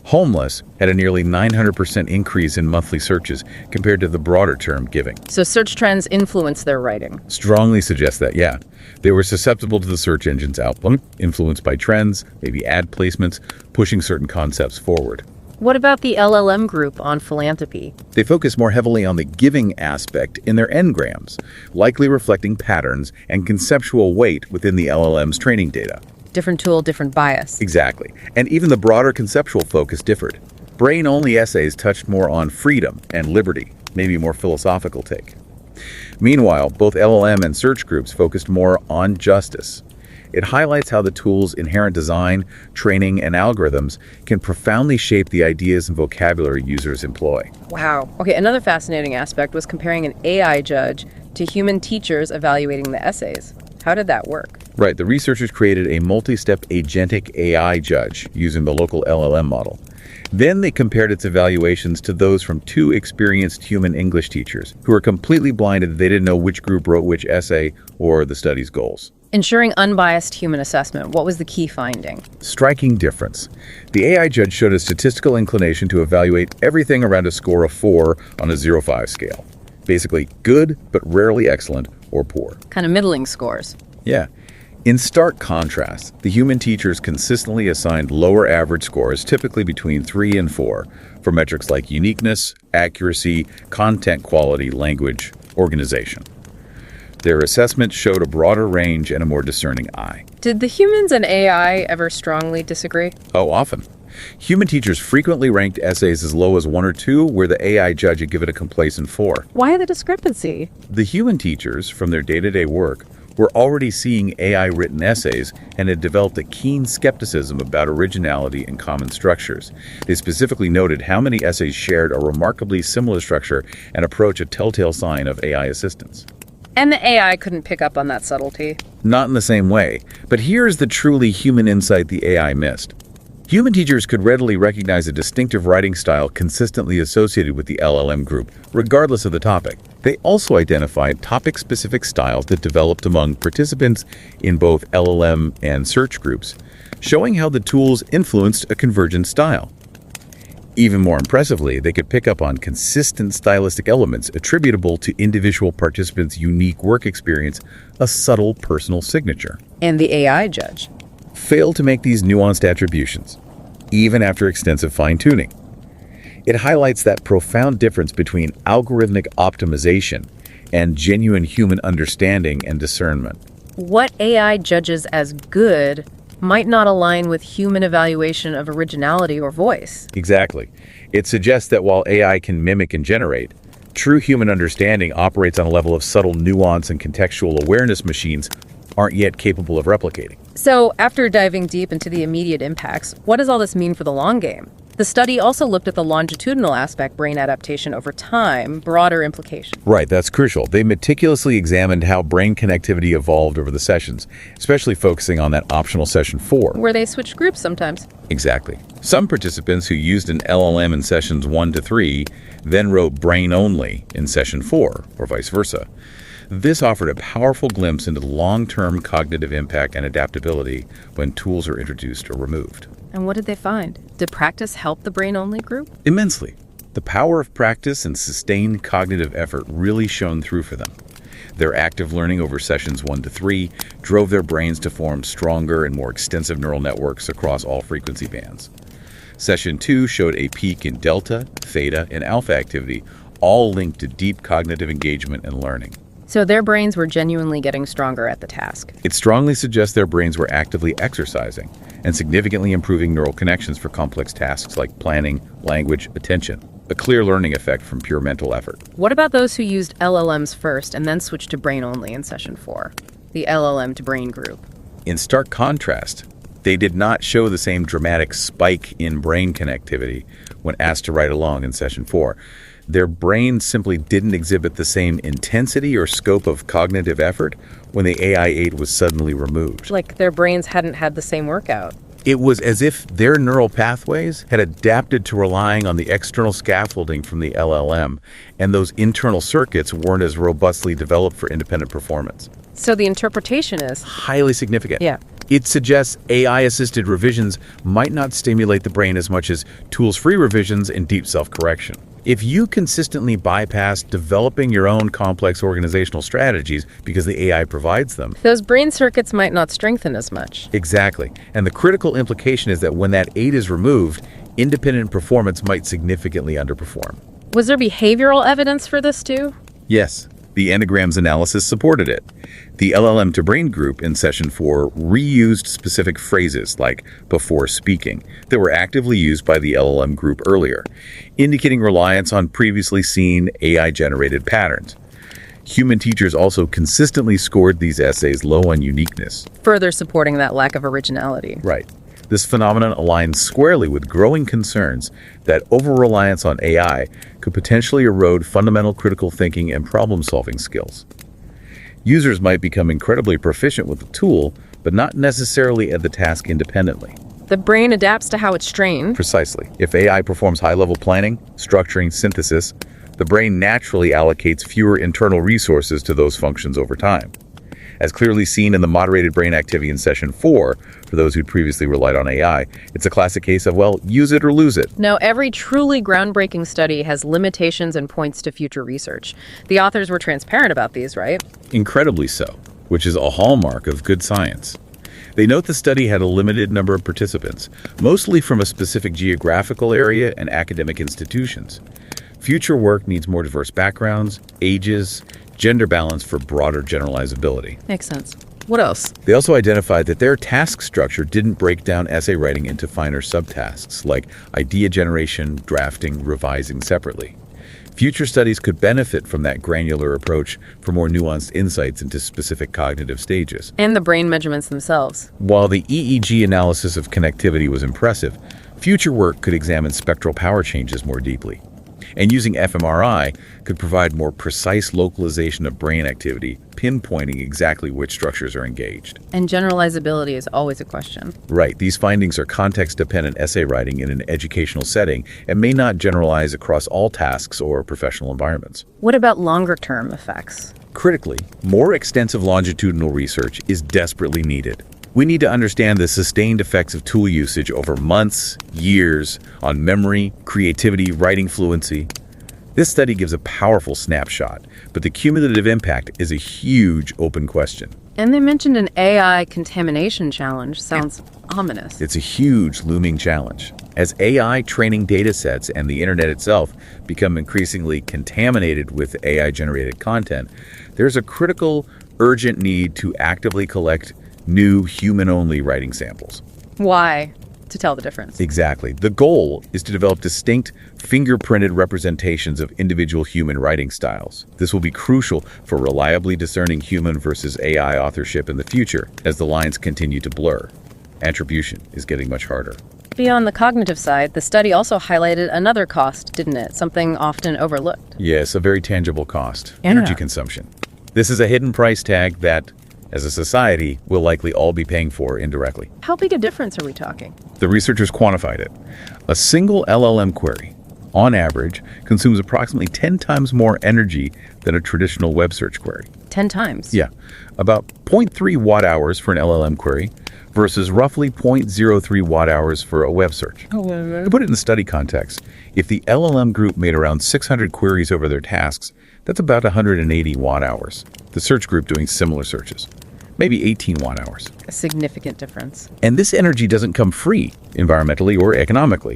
homeless had a nearly 900% increase in monthly searches compared to the broader term giving. So search trends influence their writing. Strongly suggests that, yeah. They were susceptible to the search engine's output, influenced by trends, maybe ad placements, pushing certain concepts forward. What about the LLM group on philanthropy? They focus more heavily on the giving aspect in their n-grams, likely reflecting patterns and conceptual weight within the LLM's training data. Different tool, different bias. Exactly. And even the broader conceptual focus differed. Brain-only essays touched more on freedom and liberty, maybe a more philosophical take. Meanwhile, both LLM and search groups focused more on justice. It highlights how the tool's inherent design, training, and algorithms can profoundly shape the ideas and vocabulary users employ. Wow. Okay, another fascinating aspect was comparing an AI judge to human teachers evaluating the essays. How did that work? Right, the researchers created a multi-step agentic AI judge using the local LLM model. Then they compared its evaluations to those from 2 experienced human English teachers who were completely blinded that they didn't know which group wrote which essay or the study's goals. Ensuring unbiased human assessment, what was the key finding? Striking difference. The AI judge showed a statistical inclination to evaluate everything around a score of 4 on a 0-5 scale. Basically, good, but rarely excellent or poor. Kind of middling scores. Yeah. In stark contrast, the human teachers consistently assigned lower average scores, typically between 3 and 4, for metrics like uniqueness, accuracy, content quality, language, organization. Their assessment showed a broader range and a more discerning eye. Did the humans and AI ever strongly disagree? Oh, often. Human teachers frequently ranked essays as low as 1 or 2, where the AI judge had given a complacent 4. Why the discrepancy? The human teachers, from their day-to-day work, were already seeing AI-written essays and had developed a keen skepticism about originality and common structures. They specifically noted how many essays shared a remarkably similar structure and approach, a telltale sign of AI assistance. And the AI couldn't pick up on that subtlety. Not in the same way, but here's the truly human insight the AI missed. Human teachers could readily recognize a distinctive writing style consistently associated with the LLM group, regardless of the topic. They also identified topic-specific styles that developed among participants in both LLM and search groups, showing how the tools influenced a convergent style. Even more impressively, they could pick up on consistent stylistic elements attributable to individual participants' unique work experience, a subtle personal signature. And the AI judge failed to make these nuanced attributions, even after extensive fine-tuning. It highlights that profound difference between algorithmic optimization and genuine human understanding and discernment. What AI judges as good might not align with human evaluation of originality or voice. Exactly. It suggests that while AI can mimic and generate, true human understanding operates on a level of subtle nuance and contextual awareness machines aren't yet capable of replicating. So, after diving deep into the immediate impacts, what does all this mean for the long game? The study also looked at the longitudinal aspect, brain adaptation over time, broader implications. Right, that's crucial. They meticulously examined how brain connectivity evolved over the sessions, especially focusing on that optional session 4. Where they switched groups sometimes. Exactly. Some participants who used an LLM in sessions 1 to 3 then wrote brain only in session 4, or vice versa. This offered a powerful glimpse into the long-term cognitive impact and adaptability when tools are introduced or removed. And what did they find? Did practice help the brain-only group? Immensely. The power of practice and sustained cognitive effort really shone through for them. Their active learning over sessions 1 to 3 drove their brains to form stronger and more extensive neural networks across all frequency bands. Session 2 showed a peak in delta, theta, and alpha activity, all linked to deep cognitive engagement and learning. So their brains were genuinely getting stronger at the task. It strongly suggests their brains were actively exercising and significantly improving neural connections for complex tasks like planning, language, attention. A clear learning effect from pure mental effort. What about those who used LLMs first and then switched to brain only in session 4, the LLM to brain group? In stark contrast, they did not show the same dramatic spike in brain connectivity when asked to write along in session 4. Their brains simply didn't exhibit the same intensity or scope of cognitive effort when the AI aid was suddenly removed. Like their brains hadn't had the same workout. It was as if their neural pathways had adapted to relying on the external scaffolding from the LLM, and those internal circuits weren't as robustly developed for independent performance. So the interpretation is Highly significant. Yeah. It suggests AI-assisted revisions might not stimulate the brain as much as tools-free revisions and deep self-correction. If you consistently bypass developing your own complex organizational strategies because the AI provides them, those brain circuits might not strengthen as much. Exactly. And the critical implication is that when that aid is removed, independent performance might significantly underperform. Was there behavioral evidence for this too? Yes, the Enneagram's analysis supported it. The LLM to brain group in session 4 reused specific phrases like before speaking that were actively used by the LLM group earlier, indicating reliance on previously seen AI-generated patterns. Human teachers also consistently scored these essays low on uniqueness. Further supporting that lack of originality. Right. This phenomenon aligns squarely with growing concerns that over-reliance on AI could potentially erode fundamental critical thinking and problem-solving skills. Users might become incredibly proficient with the tool, but not necessarily at the task independently. The brain adapts to how it's trained. Precisely. If AI performs high-level planning, structuring, synthesis, the brain naturally allocates fewer internal resources to those functions over time. As clearly seen in the moderated brain activity in session 4, for those who'd previously relied on AI, it's a classic case of, well, use it or lose it. Now, every truly groundbreaking study has limitations and points to future research. The authors were transparent about these, right? Incredibly so, which is a hallmark of good science. They note the study had a limited number of participants, mostly from a specific geographical area and academic institutions. Future work needs more diverse backgrounds, ages, gender balance for broader generalizability. Makes sense. What else? They also identified that their task structure didn't break down essay writing into finer subtasks, like idea generation, drafting, revising separately. Future studies could benefit from that granular approach for more nuanced insights into specific cognitive stages. And the brain measurements themselves. While the EEG analysis of connectivity was impressive, future work could examine spectral power changes more deeply. And using fMRI could provide more precise localization of brain activity, pinpointing exactly which structures are engaged. And generalizability is always a question. Right. These findings are context-dependent essay writing in an educational setting and may not generalize across all tasks or professional environments. What about longer-term effects? Critically, more extensive longitudinal research is desperately needed. We need to understand the sustained effects of tool usage over months, years, on memory, creativity, writing fluency. This study gives a powerful snapshot, but the cumulative impact is a huge open question. And they mentioned an AI contamination challenge. Sounds ominous. It's a huge looming challenge. As AI training data sets and the internet itself become increasingly contaminated with AI-generated content, there's a critical, urgent need to actively collect new human-only writing samples. Why? To tell the difference. Exactly. The goal is to develop distinct, fingerprinted representations of individual human writing styles. This will be crucial for reliably discerning human versus AI authorship in the future as the lines continue to blur. Attribution is getting much harder. Beyond the cognitive side, the study also highlighted another cost, didn't it? Something often overlooked. Yes, a very tangible cost. Energy consumption. This is a hidden price tag that, as a society, we'll likely all be paying for indirectly. How big a difference are we talking? The researchers quantified it. A single LLM query, on average, consumes approximately 10 times more energy than a traditional web search query. 10 times? Yeah, about 0.3 watt-hours for an LLM query versus roughly 0.03 watt-hours for a web search. To put it in study context, if the LLM group made around 600 queries over their tasks, that's about 180 watt-hours. The search group doing similar searches, maybe 18 watt-hours. A significant difference. And this energy doesn't come free, environmentally or economically.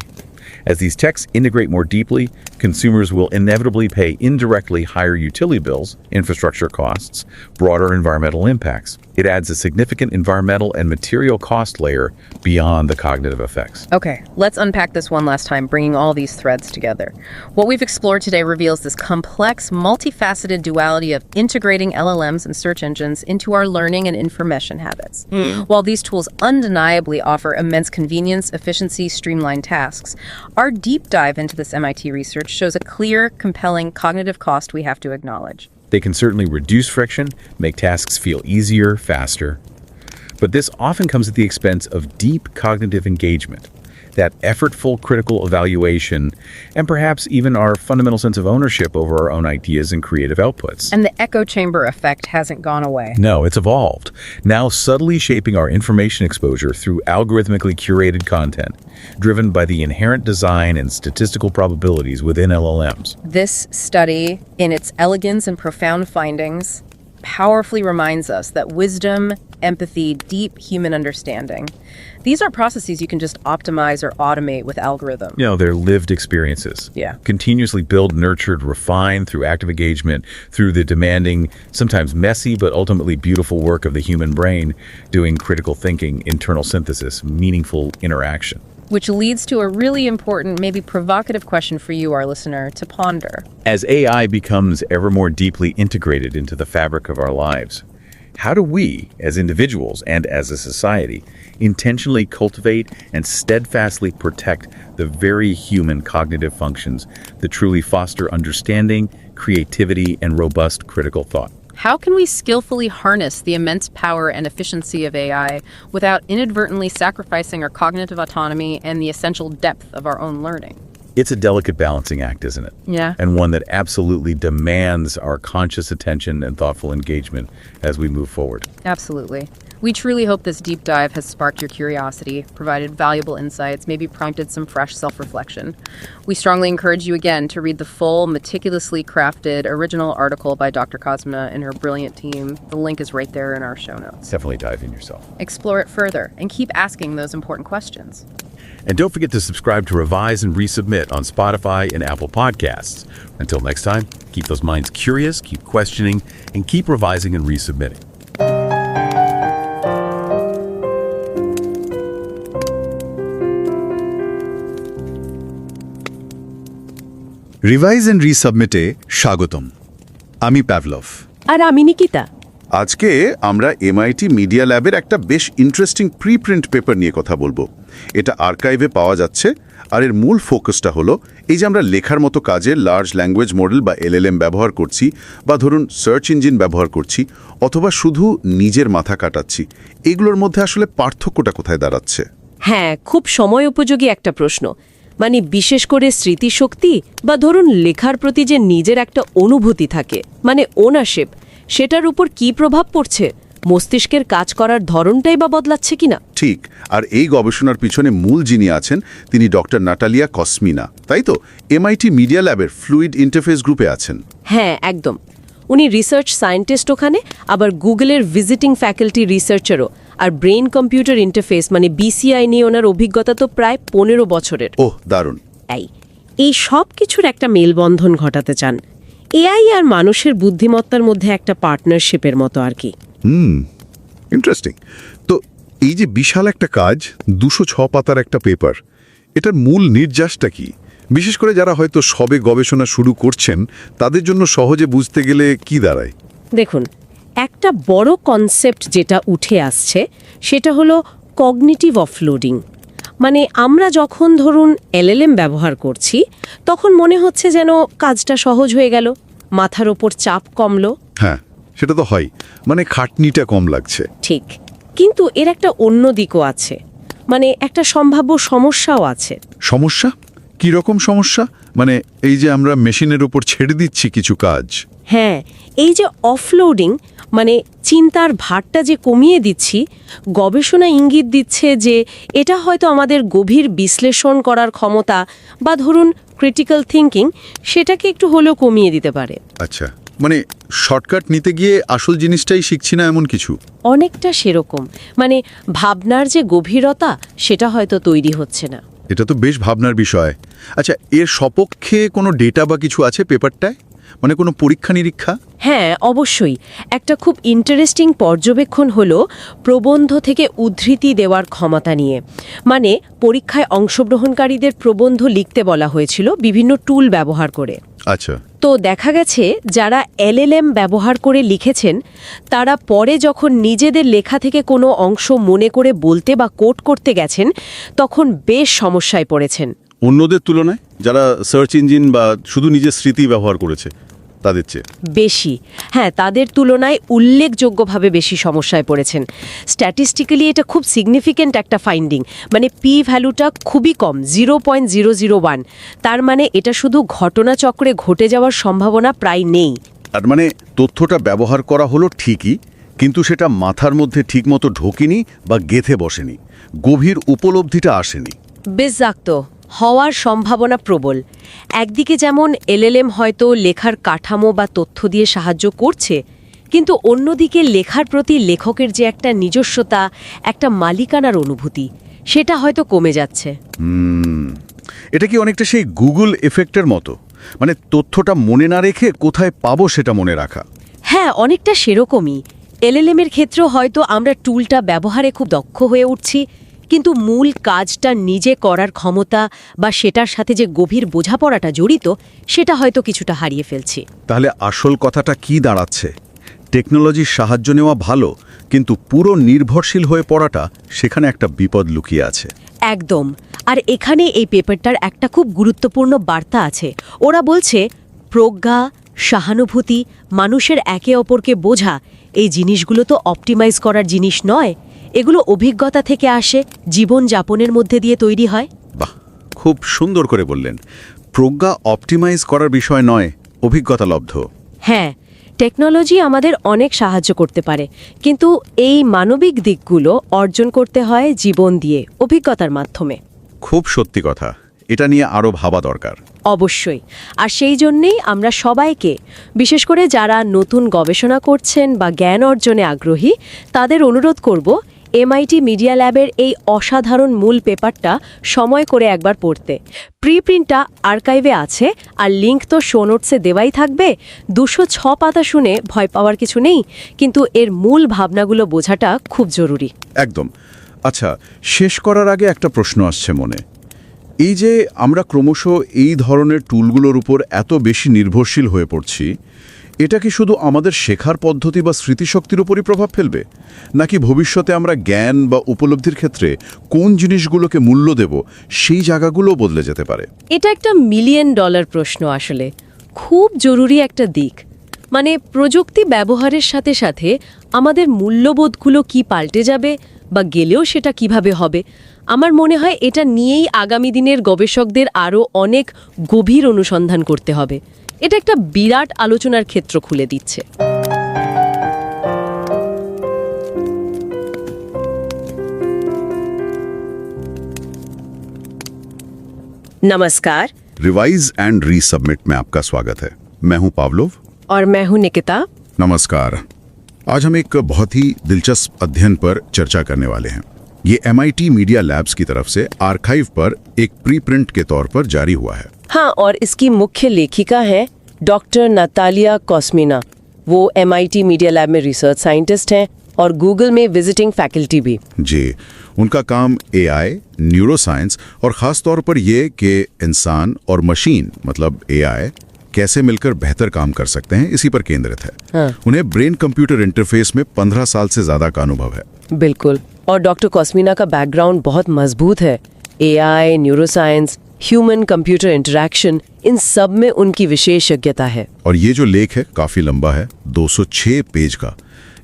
As these techs integrate more deeply, consumers will inevitably pay indirectly higher utility bills, infrastructure costs, broader environmental impacts. It adds a significant environmental and material cost layer beyond the cognitive effects. Okay, let's unpack this one last time, bringing all these threads together. What we've explored today reveals this complex, multifaceted duality of integrating LLMs and search engines into our learning and information habits. While these tools undeniably offer immense convenience, efficiency, streamlined tasks, our deep dive into this MIT research shows a clear, compelling cognitive cost we have to acknowledge. They can certainly reduce friction, make tasks feel easier, faster. But this often comes at the expense of deep cognitive engagement, that effortful critical evaluation, and perhaps even our fundamental sense of ownership over our own ideas and creative outputs. And the echo chamber effect hasn't gone away. No, it's evolved, now subtly shaping our information exposure through algorithmically curated content, driven by the inherent design and statistical probabilities within LLMs. This study, in its elegance and profound findings, powerfully reminds us that wisdom, empathy, deep human understanding, these are processes you can just optimize or automate with algorithms. They're lived experiences. Yeah. Continuously build, nurtured, refined through active engagement, through the demanding, sometimes messy, but ultimately beautiful work of the human brain, doing critical thinking, internal synthesis, meaningful interaction. Which leads to a really important, maybe provocative question for you, our listener, to ponder. As AI becomes ever more deeply integrated into the fabric of our lives, how do we, as individuals and as a society, intentionally cultivate and steadfastly protect the very human cognitive functions that truly foster understanding, creativity, and robust critical thought? How can we skillfully harness the immense power and efficiency of AI without inadvertently sacrificing our cognitive autonomy and the essential depth of our own learning? It's a delicate balancing act, isn't it? Yeah. And one that absolutely demands our conscious attention and thoughtful engagement as we move forward. Absolutely. We truly hope this deep dive has sparked your curiosity, provided valuable insights, maybe prompted some fresh self-reflection. We strongly encourage you again to read the full, meticulously crafted original article by Dr. Kosmyna and her brilliant team. The link is right there in our show notes. Definitely dive in yourself. Explore it further and keep asking those important questions. And don't forget to subscribe to Revise and Resubmit on Spotify and Apple Podcasts. Until next time, keep those minds curious, keep questioning, and keep revising and resubmitting. Revise and রিসাবমিটে স্বাগতম। আমি Pavlov. আর আমি নিকিতা। আজকে আমরা MIT media ল্যাবের একটা বেশ interesting প্রিপ্রিন্ট paper নিয়ে কথা বলবো। এটা আর্কাইভে পাওয়া যাচ্ছে, আর এর মূল ফোকাসটা হলো এই যে আমরা লেখার মতো কাজে লার্জ ল্যাঙ্গুয়েজ মডেল বা LLM ব্যবহার করছি, বা ধরুন সার্চ ইঞ্জিন ব্যবহার করছি, অথবা শুধু নিজের মাথা কাটাচ্ছি, এগুলোর মধ্যে আসলে পার্থক্যটা কোথায় দাঁড়াচ্ছে? হ্যাঁ, খুব সময় উপযোগী একটা প্রশ্ন। মানে বিশেষ করে স্মৃতিশক্তি বা ধরুন লেখার প্রতি যে নিজের একটা অনুভূতি থাকে, মানে ওনারশিপ, সেটার উপর কি প্রভাব পড়ছে? মস্তিষ্কের কাজ করার ধরনটাই বা বদলাচ্ছে কিনা? ঠিক, আর এই গবেষণার পিছনে মূল যিনি আছেন তিনি ডক্টর নাটালিয়া কসমিনা, তাই তো? MIT মিডিয়া ল্যাবের ফ্লুইড ইন্টারফেস গ্রুপে আছেন। হ্যাঁ, একদম। উনি রিসার্চ সায়েন্টিস্ট ওখানে, আবার গুগলের ভিজিটিং ফ্যাকাল্টি রিসার্চারও। আর ব্রেন কম্পিউটার ইন্টারফেস মানে BCI নিয়ে ওনার অভিজ্ঞতা তো প্রায় 15 বছরের। ওহ, দারুণ। এই সব কিছুর একটা মেলবন্ধন ঘটাতে চান। AI আর মানুষের বুদ্ধিমত্তার মধ্যে একটা পার্টনারশিপের মতো আর কি। ইন্টারেস্টিং। তো এই যে বিশাল একটা কাজ, 206 পাতার একটা পেপার, এটার মূল নির্যাসটা কি? বিশেষ করে যারা হয়তো সবে গবেষণা শুরু করছেন, তাদের জন্য সহজে বুঝতে গেলে কি দাঁড়ায়? দেখুন, একটা বড় কনসেপ্ট যেটা উঠে আসছে সেটা হলো কগনিটিভ অফলোডিং। মানে আমরা যখন ধরুন LLM ব্যবহার করছি, তখন মনে হচ্ছে যেন কাজটা সহজ হয়ে গেল, মাথার ওপর চাপ কমলো। হ্যাঁ, সেটা তো হয়, মানে খাটনিটা কম লাগছে। ঠিক, কিন্তু এর একটা অন্য দিকও আছে, মানে একটা সম্ভাব্য সমস্যাও আছে। সমস্যা? কি রকম সমস্যা? মানে এই যে আমরা মেশিনের উপর ছেড়ে দিচ্ছি কিছু কাজ। হ্যাঁ, এই যে অফলোডিং, মানে চিন্তার ভারটা যে কমিয়ে দিচ্ছি, গবেষণা ইঙ্গিত দিচ্ছে যে এটা হয়তো আমাদের গভীর বিশ্লেষণ করার ক্ষমতা বা ধরুন ক্রিটিক্যাল থিঙ্কিং, সেটাকে একটু হলেও কমিয়ে দিতে পারে। আচ্ছা, মানে শর্টকাট নিতে গিয়ে আসল জিনিসটাই শিখছি না, এমন কিছু? অনেকটা সেরকম, মানে ভাবনার যে গভীরতা, সেটা হয়তো তৈরি হচ্ছে না। এটা তো বেশ ভাবনার বিষয়। আচ্ছা, এর সপক্ষে কোনো ডেটা বা কিছু আছে পেপারটায়? মানে কোনো পরীক্ষা নিরীক্ষা? হ্যাঁ, অবশ্যই। একটা খুব ইন্টারেস্টিং পর্যবেক্ষণ হলো প্রবন্ধ থেকে উদ্ধৃতি দেওয়ার ক্ষমতা নিয়ে। মানে পরীক্ষায় অংশগ্রহণকারীদের প্রবন্ধ লিখতে বলা হয়েছিল বিভিন্ন টুল ব্যবহার করে। আচ্ছা। তো দেখা গেছে যারা LLM ব্যবহার করে লিখেছেন, তারা পরে যখন নিজেদের লেখা থেকে কোনো অংশ মনে করে বলতে বা কোট করতে গেছেন, তখন বেশ সমস্যায় পড়েছেন। অন্যদের তুলনায় যারা সার্চ ইঞ্জিন বা শুধু নিজের স্মৃতি ব্যবহার করেছে তাদের চেয়ে বেশি? হ্যাঁ, তাদের তুলনায় উল্লেখযোগ্যভাবে বেশি সমস্যায় পড়েছেন। স্ট্যাটিস্টিক্যালি এটা খুব সিগনিফিক্যান্ট একটা ফাইন্ডিং। মানে পি ভ্যালুটা খুবই কম, 0.001। তার মানে এটা শুধু ঘটনাচক্রে ঘটে যাওয়ার সম্ভাবনা প্রায় নেই। আর মানে তথ্যটা ব্যবহার করা হলো ঠিকই, কিন্তু সেটা মাথার মধ্যে ঠিকমতো ঢোকেনি বা গেঁথে বসেনি, গভীর উপলব্ধিটা আসেনি। বেজাক্ত হওয়ার সম্ভাবনা প্রবল। একদিকে যেমন LLM হয়তো লেখার কাঠামো বা তথ্য দিয়ে সাহায্য করছে, কিন্তু অন্যদিকে লেখার প্রতি লেখকের যে একটা নিজস্বতা, একটা মালিকানার অনুভূতি, সেটা হয়তো কমে যাচ্ছে। এটা কি অনেকটা সেই গুগল এফেক্টের মতো? মানে তথ্যটা মনে না রেখে কোথায় পাবো সেটা মনে রাখা। হ্যাঁ, অনেকটা সেরকমই। LLM এর ক্ষেত্রেও হয়তো আমরা টুলটা ব্যবহারে খুব দক্ষ হয়ে উঠছি, কিন্তু মূল কাজটা নিজে করার ক্ষমতা বা সেটার সাথে যে গভীর বোঝাপড়াটা জড়িত, সেটা হয়তো কিছুটা হারিয়ে ফেলছি। তাহলে আসল কথাটা কি দাঁড়াচ্ছে? টেকনোলজির সাহায্য নেওয়া ভালো, কিন্তু পুরো নির্ভরশীল হয়ে পড়াটা, সেখানে একটা বিপদ লুকিয়ে আছে। একদম। আর এখানে এই পেপারটার একটা খুব গুরুত্বপূর্ণ বার্তা আছে। ওরা বলছে প্রজ্ঞা, সহানুভূতি, মানুষের একে অপরকে বোঝা, এই জিনিসগুলো তো অপটিমাইজ করার জিনিস নয়, এগুলো অভিজ্ঞতা থেকে আসে, জীবনযাপনের মধ্যে দিয়ে তৈরি হয়। বাহ, খুব সুন্দর করে বললেন। প্রজ্ঞা অপটিমাইজ করার বিষয় নয়, অভিজ্ঞতালব্ধ। হ্যাঁ, টেকনোলজি আমাদের অনেক সাহায্য করতে পারে, কিন্তু এই মানবিক দিকগুলো অর্জন করতে হয় জীবন দিয়ে, অভিজ্ঞতার মাধ্যমে। খুব সত্যি কথা, এটা নিয়ে আরও ভাবা দরকার। অবশ্যই। আর সেই জন্যেই আমরা সবাইকে, বিশেষ করে যারা নতুন গবেষণা করছেন বা জ্ঞান অর্জনে আগ্রহী, তাদের অনুরোধ করব এমআইটি মিডিয়া ল্যাবের এই অসাধারণ মূল পেপারটা সময় করে একবার পড়তে। প্রিপ্রিন্টটা আর্কাইভে আছে, আর লিঙ্ক তো শো নোটসে দেওয়াই থাকবে। 206 পাতা শুনে ভয় পাওয়ার কিছু নেই, কিন্তু এর মূল ভাবনাগুলো বোঝাটা খুব জরুরি। একদম। আচ্ছা, শেষ করার আগে একটা প্রশ্ন আসছে মনে। এই যে আমরা ক্রমশ এই ধরনের টুলগুলোর উপর এত বেশি নির্ভরশীল হয়ে পড়ছি, এটা কি শুধু আমাদের শেখার পদ্ধতি বা স্মৃতিশক্তির উপরই প্রভাব ফেলবে, নাকি ভবিষ্যতে আমরা জ্ঞান বা উপলব্ধির ক্ষেত্রে কোন জিনিসগুলোকে মূল্য দেব সেই জায়গাগুলো বদলে যেতে পারে? এটা একটা $1,000,000 প্রশ্ন, আসলে খুব জরুরি একটা দিক। মানে প্রযুক্তি ব্যবহারের সাথে সাথে আমাদের মূল্যবোধগুলো কি পাল্টে যাবে, বা গেলেও সেটা কিভাবে হবে? আমার মনে হয় এটা নিয়েই আগামী দিনের গবেষকদের আরও অনেক গভীর অনুসন্ধান করতে হবে। এটা একটা বিরাট আলোচনার ক্ষেত্র খুলে দিচ্ছে। नमस्कार। रिवाइज एंड रीसबमिट में आपका स्वागत है। मैं हूं पावलोव और मैं हूं निकिता। नमस्कार। आज हम एक बहुत ही दिलचस्प अध्ययन पर चर्चा करने वाले हैं। ये MIT मीडिया लैब्स की तरफ से आर्काइव पर एक प्रीप्रिंट के तौर पर जारी हुआ है। हाँ, और इसकी मुख्य लेखिका है डॉक्टर नतालिया कोस्मिना। वो MIT मीडिया लैब में रिसर्च साइंटिस्ट हैं और गूगल में विजिटिंग फैकल्टी भी। जी, उनका काम AI, न्यूरोसाइंस और ख़ास तौर पर ये कि इंसान और मशीन मतलब AI कैसे मिलकर बेहतर काम कर सकते हैं, इसी पर केंद्रित है। हाँ। उन्हें ब्रेन कंप्यूटर इंटरफेस में 15 साल से ज़्यादा का अनुभव है। बिल्कुल। और डॉक्टर कोस्मिना का बैकग्राउंड बहुत मजबूत है। AI, neuroscience, human computer interaction, इन सब में उनकी विशेषज्ञता है। और ये जो लेख है काफ़ी लंबा है, 206 पेज का।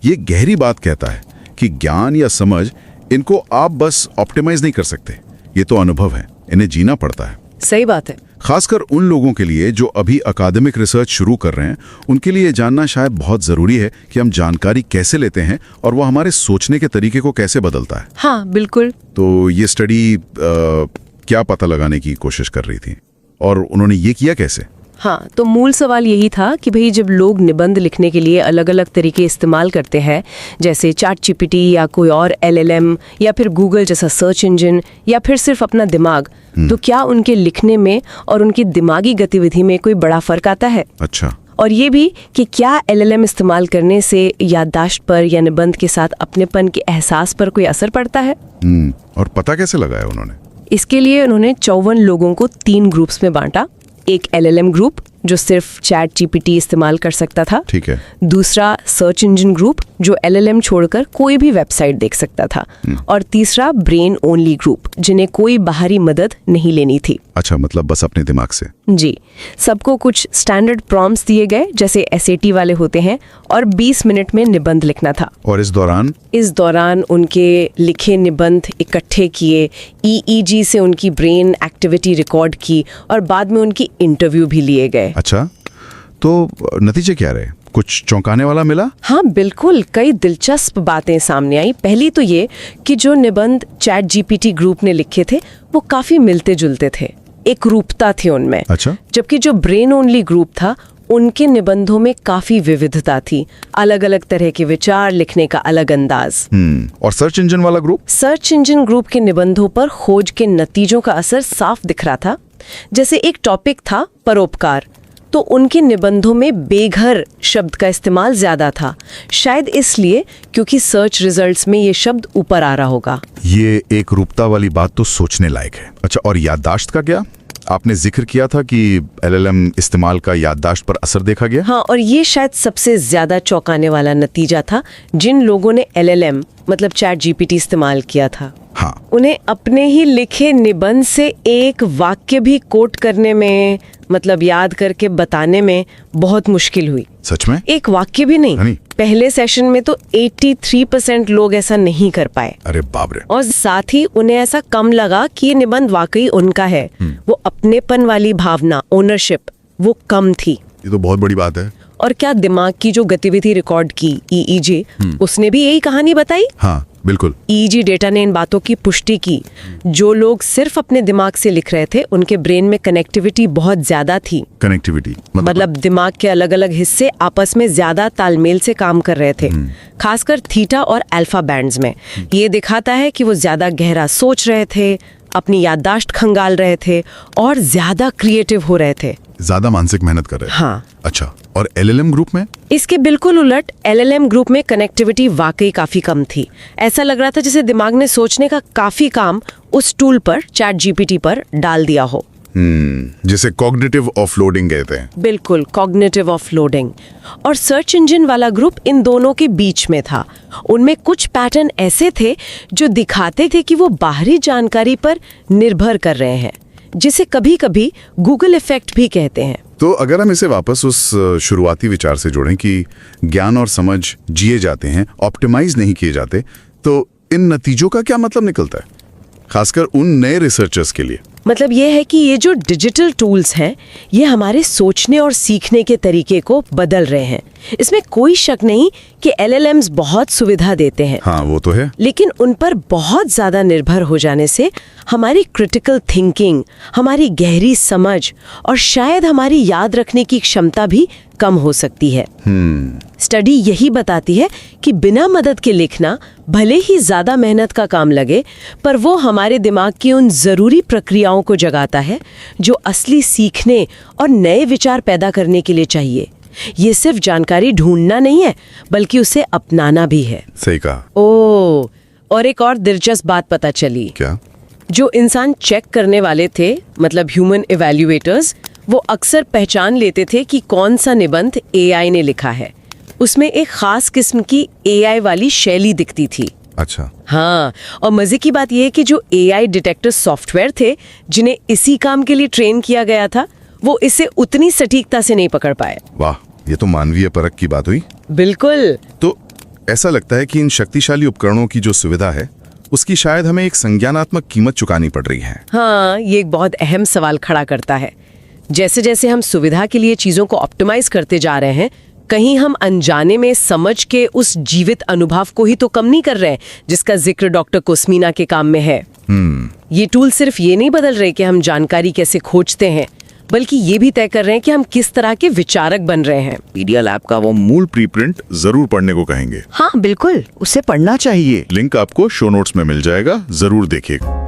ये गहरी बात कहता है कि ज्ञान या समझ, इनको आप बस ऑप्टिमाइज नहीं कर सकते, ये तो अनुभव है, इन्हें जीना पड़ता है। सही बात है। खासकर उन लोगों के लिए जो अभी अकादमिक रिसर्च शुरू कर रहे हैं, उनके लिए जानना शायद बहुत ज़रूरी है कि हम जानकारी कैसे लेते हैं और वो हमारे सोचने के तरीके को कैसे बदलता है। हाँ, बिल्कुल। तो ये स्टडी क्या पता लगाने की कोशिश कर रही थी, और उन्होंने ये किया कैसे? हाँ, तो मूल सवाल यही था कि भाई जब लोग निबंध लिखने के लिए अलग अलग तरीके इस्तेमाल करते हैं, जैसे ChatGPT या कोई और LLM या फिर गूगल जैसा सर्च इंजन या फिर सिर्फ अपना दिमाग, तो क्या उनके लिखने में और उनकी दिमागी गतिविधि में कोई बड़ा फर्क आता है? अच्छा। और ये भी कि क्या LLM इस्तेमाल करने से याददाश्त पर या निबंध के साथ अपनेपन के एहसास पर कोई असर पड़ता है? और पता कैसे लगाया उन्होंने? इसके लिए उन्होंने 54 लोगों को 3 ग्रुप्स में बांटा। एक LLM ग्रुप जो सिर्फ ChatGPT इस्तेमाल कर सकता था। ठीक है। दूसरा सर्च इंजन ग्रुप जो LLM छोड़कर कोई भी वेबसाइट देख सकता था। और तीसरा ब्रेन ओनली ग्रुप जिन्हें कोई बाहरी मदद नहीं लेनी थी। अच्छा, मतलब बस अपने दिमाग से। जी, सबको कुछ स्टैंडर्ड प्रॉम्प्ट्स दिए गए जैसे SAT वाले होते हैं, और 20 मिनट में निबंध लिखना था। और इस दौरान उनके लिखे निबंध इकट्ठे किए, EEG से उनकी ब्रेन एक्टिविटी रिकॉर्ड की, और बाद में उनकी इंटरव्यू भी लिए गए। अच्छा, तो नतीजे क्या रहे? कुछ चौंकाने वाला मिला? हाँ, बिल्कुल। कई दिलचस्प बातें सामने आई। पहली तो ये कि जो निबंध ChatGPT ग्रुप ने लिखे थे वो काफी मिलते जुलते थे, एक रूपता थी उनमें। अच्छा। जबकि जो ब्रेन ओनली ग्रुप था उनके निबंधों में काफी विविधता थी, अलग अलग तरह के विचार, लिखने का अलग अंदाज। और सर्च इंजन वाला ग्रुप? सर्च इंजन ग्रुप के निबंधों पर खोज के नतीजों का असर साफ दिख रहा था। जैसे एक टॉपिक था परोपकार, तो उनके निबंधों में बेघर शब्द का इस्तेमाल ज्यादा था, शायद इसलिए क्योंकि सर्च रिजल्ट्स में ये शब्द ऊपर आ रहा होगा। ये एक रूपता वाली बात तो सोचने लायक है। अच्छा, और याददाश्त का क्या? आपने जिक्र किया था कि LLM इस्तेमाल का याददाश्त पर असर देखा गया। हाँ, और ये शायद सबसे ज्यादा चौंकाने वाला नतीजा था। जिन लोगों ने LLM मतलब ChatGPT इस्तेमाल किया था, हाँ, उन्हें अपने ही लिखे निबंध से एक वाक्य भी कोट करने में, मतलब याद करके बताने में बहुत मुश्किल हुई। सच में? एक वाक्य भी नहीं। पहले सेशन में तो 83% लोग ऐसा नहीं कर पाए। अरे बाप रे। और साथ ही उन्हें ऐसा कम लगा कि ये निबंध वाकई उनका है। वो अपनेपन वाली भावना, ओनरशिप, वो कम थी। ये तो बहुत बड़ी बात है। और क्या दिमाग की जो गतिविधि रिकॉर्ड की, EEG, उसने भी यही कहानी बताई। हाँ बिल्कुल। EEG डेटा ने इन बातों की पुष्टि की। जो लोग सिर्फ अपने दिमाग से लिख रहे थे, उनके ब्रेन में कनेक्टिविटी बहुत ज्यादा थी। कनेक्टिविटी मतलब दिमाग के अलग अलग हिस्से आपस में ज्यादा तालमेल से काम कर रहे थे, खासकर थीटा और अल्फा बैंड्स में। ये दिखाता है कि वो ज्यादा गहरा सोच रहे थे, अपनी याददाश्त खंगाल रहे थे और ज्यादा क्रिएटिव हो रहे थे, ज्यादा मानसिक मेहनत कर रहे हैं। हाँ। अच्छा, और LLM ग्रुप में? इसके बिल्कुल उलट, LLM ग्रुप में कनेक्टिविटी वाकई काफी कम थी। ऐसा लग रहा था जैसे दिमाग ने सोचने का काफी काम उस टूल पर, ChatGPT पर डाल दिया हो। जिसे कॉग्निटिव ऑफलोडिंग कहते हैं। बिल्कुल, कॉग्निटिव ऑफलोडिंग। और सर्च इंजन वाला ग्रुप इन दोनों के बीच में था। उनमें कुछ पैटर्न ऐसे थे जो दिखाते थे कि वो बाहरी जानकारी पर निर्भर कर रहे हैं, जिसे कभी कभी गूगल इफेक्ट भी कहते हैं। तो अगर हम इसे वापस उस शुरुआती विचार से जोड़ें कि ज्ञान और समझ जिए जाते हैं, ऑप्टिमाइज नहीं किए जाते, तो इन नतीजों का क्या मतलब निकलता है, खासकर उन नए रिसर्चर्स के लिए? मतलब ये है कि ये जो डिजिटल टूल्स हैं, ये हमारे सोचने और सीखने के तरीके को बदल रहे हैं। इसमें कोई शक नहीं कि LLMs बहुत सुविधा देते हैं। हाँ वो तो है। लेकिन उन पर बहुत ज्यादा निर्भर हो जाने से हमारी क्रिटिकल थिंकिंग, हमारी गहरी समझ और शायद हमारी याद रखने की क्षमता भी कम हो सकती है। स्टडी यही बताती है कि बिना मदद के लिखना भले ही ज्यादा मेहनत का काम लगे, पर वो हमारे दिमाग की उन जरूरी प्रक्रियाओं को जगाता है जो असली सीखने और नए विचार पैदा करने के लिए चाहिए। ये सिर्फ जानकारी ढूंढना नहीं है, बल्कि उसे अपनाना भी है। सही कहा। और एक और दिलचस्प बात पता चली। क्या? जो इंसान चेक करने वाले थे, मतलब ह्यूमन इवैल्यूएटर्स, वो अक्सर पहचान लेते थे कि कौन सा निबंध AI ने लिखा है। उसमें एक खास किस्म की AI वाली शैली दिखती थी। अच्छा। हाँ, और मजे की बात यह है कि जो AI डिटेक्टर सॉफ्टवेयर थे, जिन्हें इसी काम के लिए ट्रेन किया गया था, वो इसे उतनी सटीकता से नहीं पकड़ पाए। वाह, ये तो मानवीय परख की बात हुई। बिल्कुल। तो ऐसा लगता है कि इन शक्तिशाली उपकरणों की जो सुविधा है, उसकी शायद हमें एक संज्ञानात्मक कीमत चुकानी पड़ रही है। हाँ, ये एक बहुत अहम सवाल खड़ा करता है। जैसे जैसे हम सुविधा के लिए चीजों को ऑप्टिमाइज करते जा रहे हैं, कहीं हम अनजाने में समझ के उस जीवित अनुभव को ही तो कम नहीं कर रहे हैं, जिसका जिक्र डॉक्टर कोस्मीना के काम में है। ये टूल सिर्फ ये नहीं बदल रहे कि हम जानकारी कैसे खोजते हैं, बल्कि ये भी तय कर रहे हैं कि हम किस तरह के विचारक बन रहे हैं। मीडिया लैब का वो मूल प्रीप्रिंट जरूर पढ़ने को कहेंगे। हाँ बिल्कुल, उसे पढ़ना चाहिए। लिंक आपको शो नोट्स में मिल जाएगा, जरूर देखिएगा।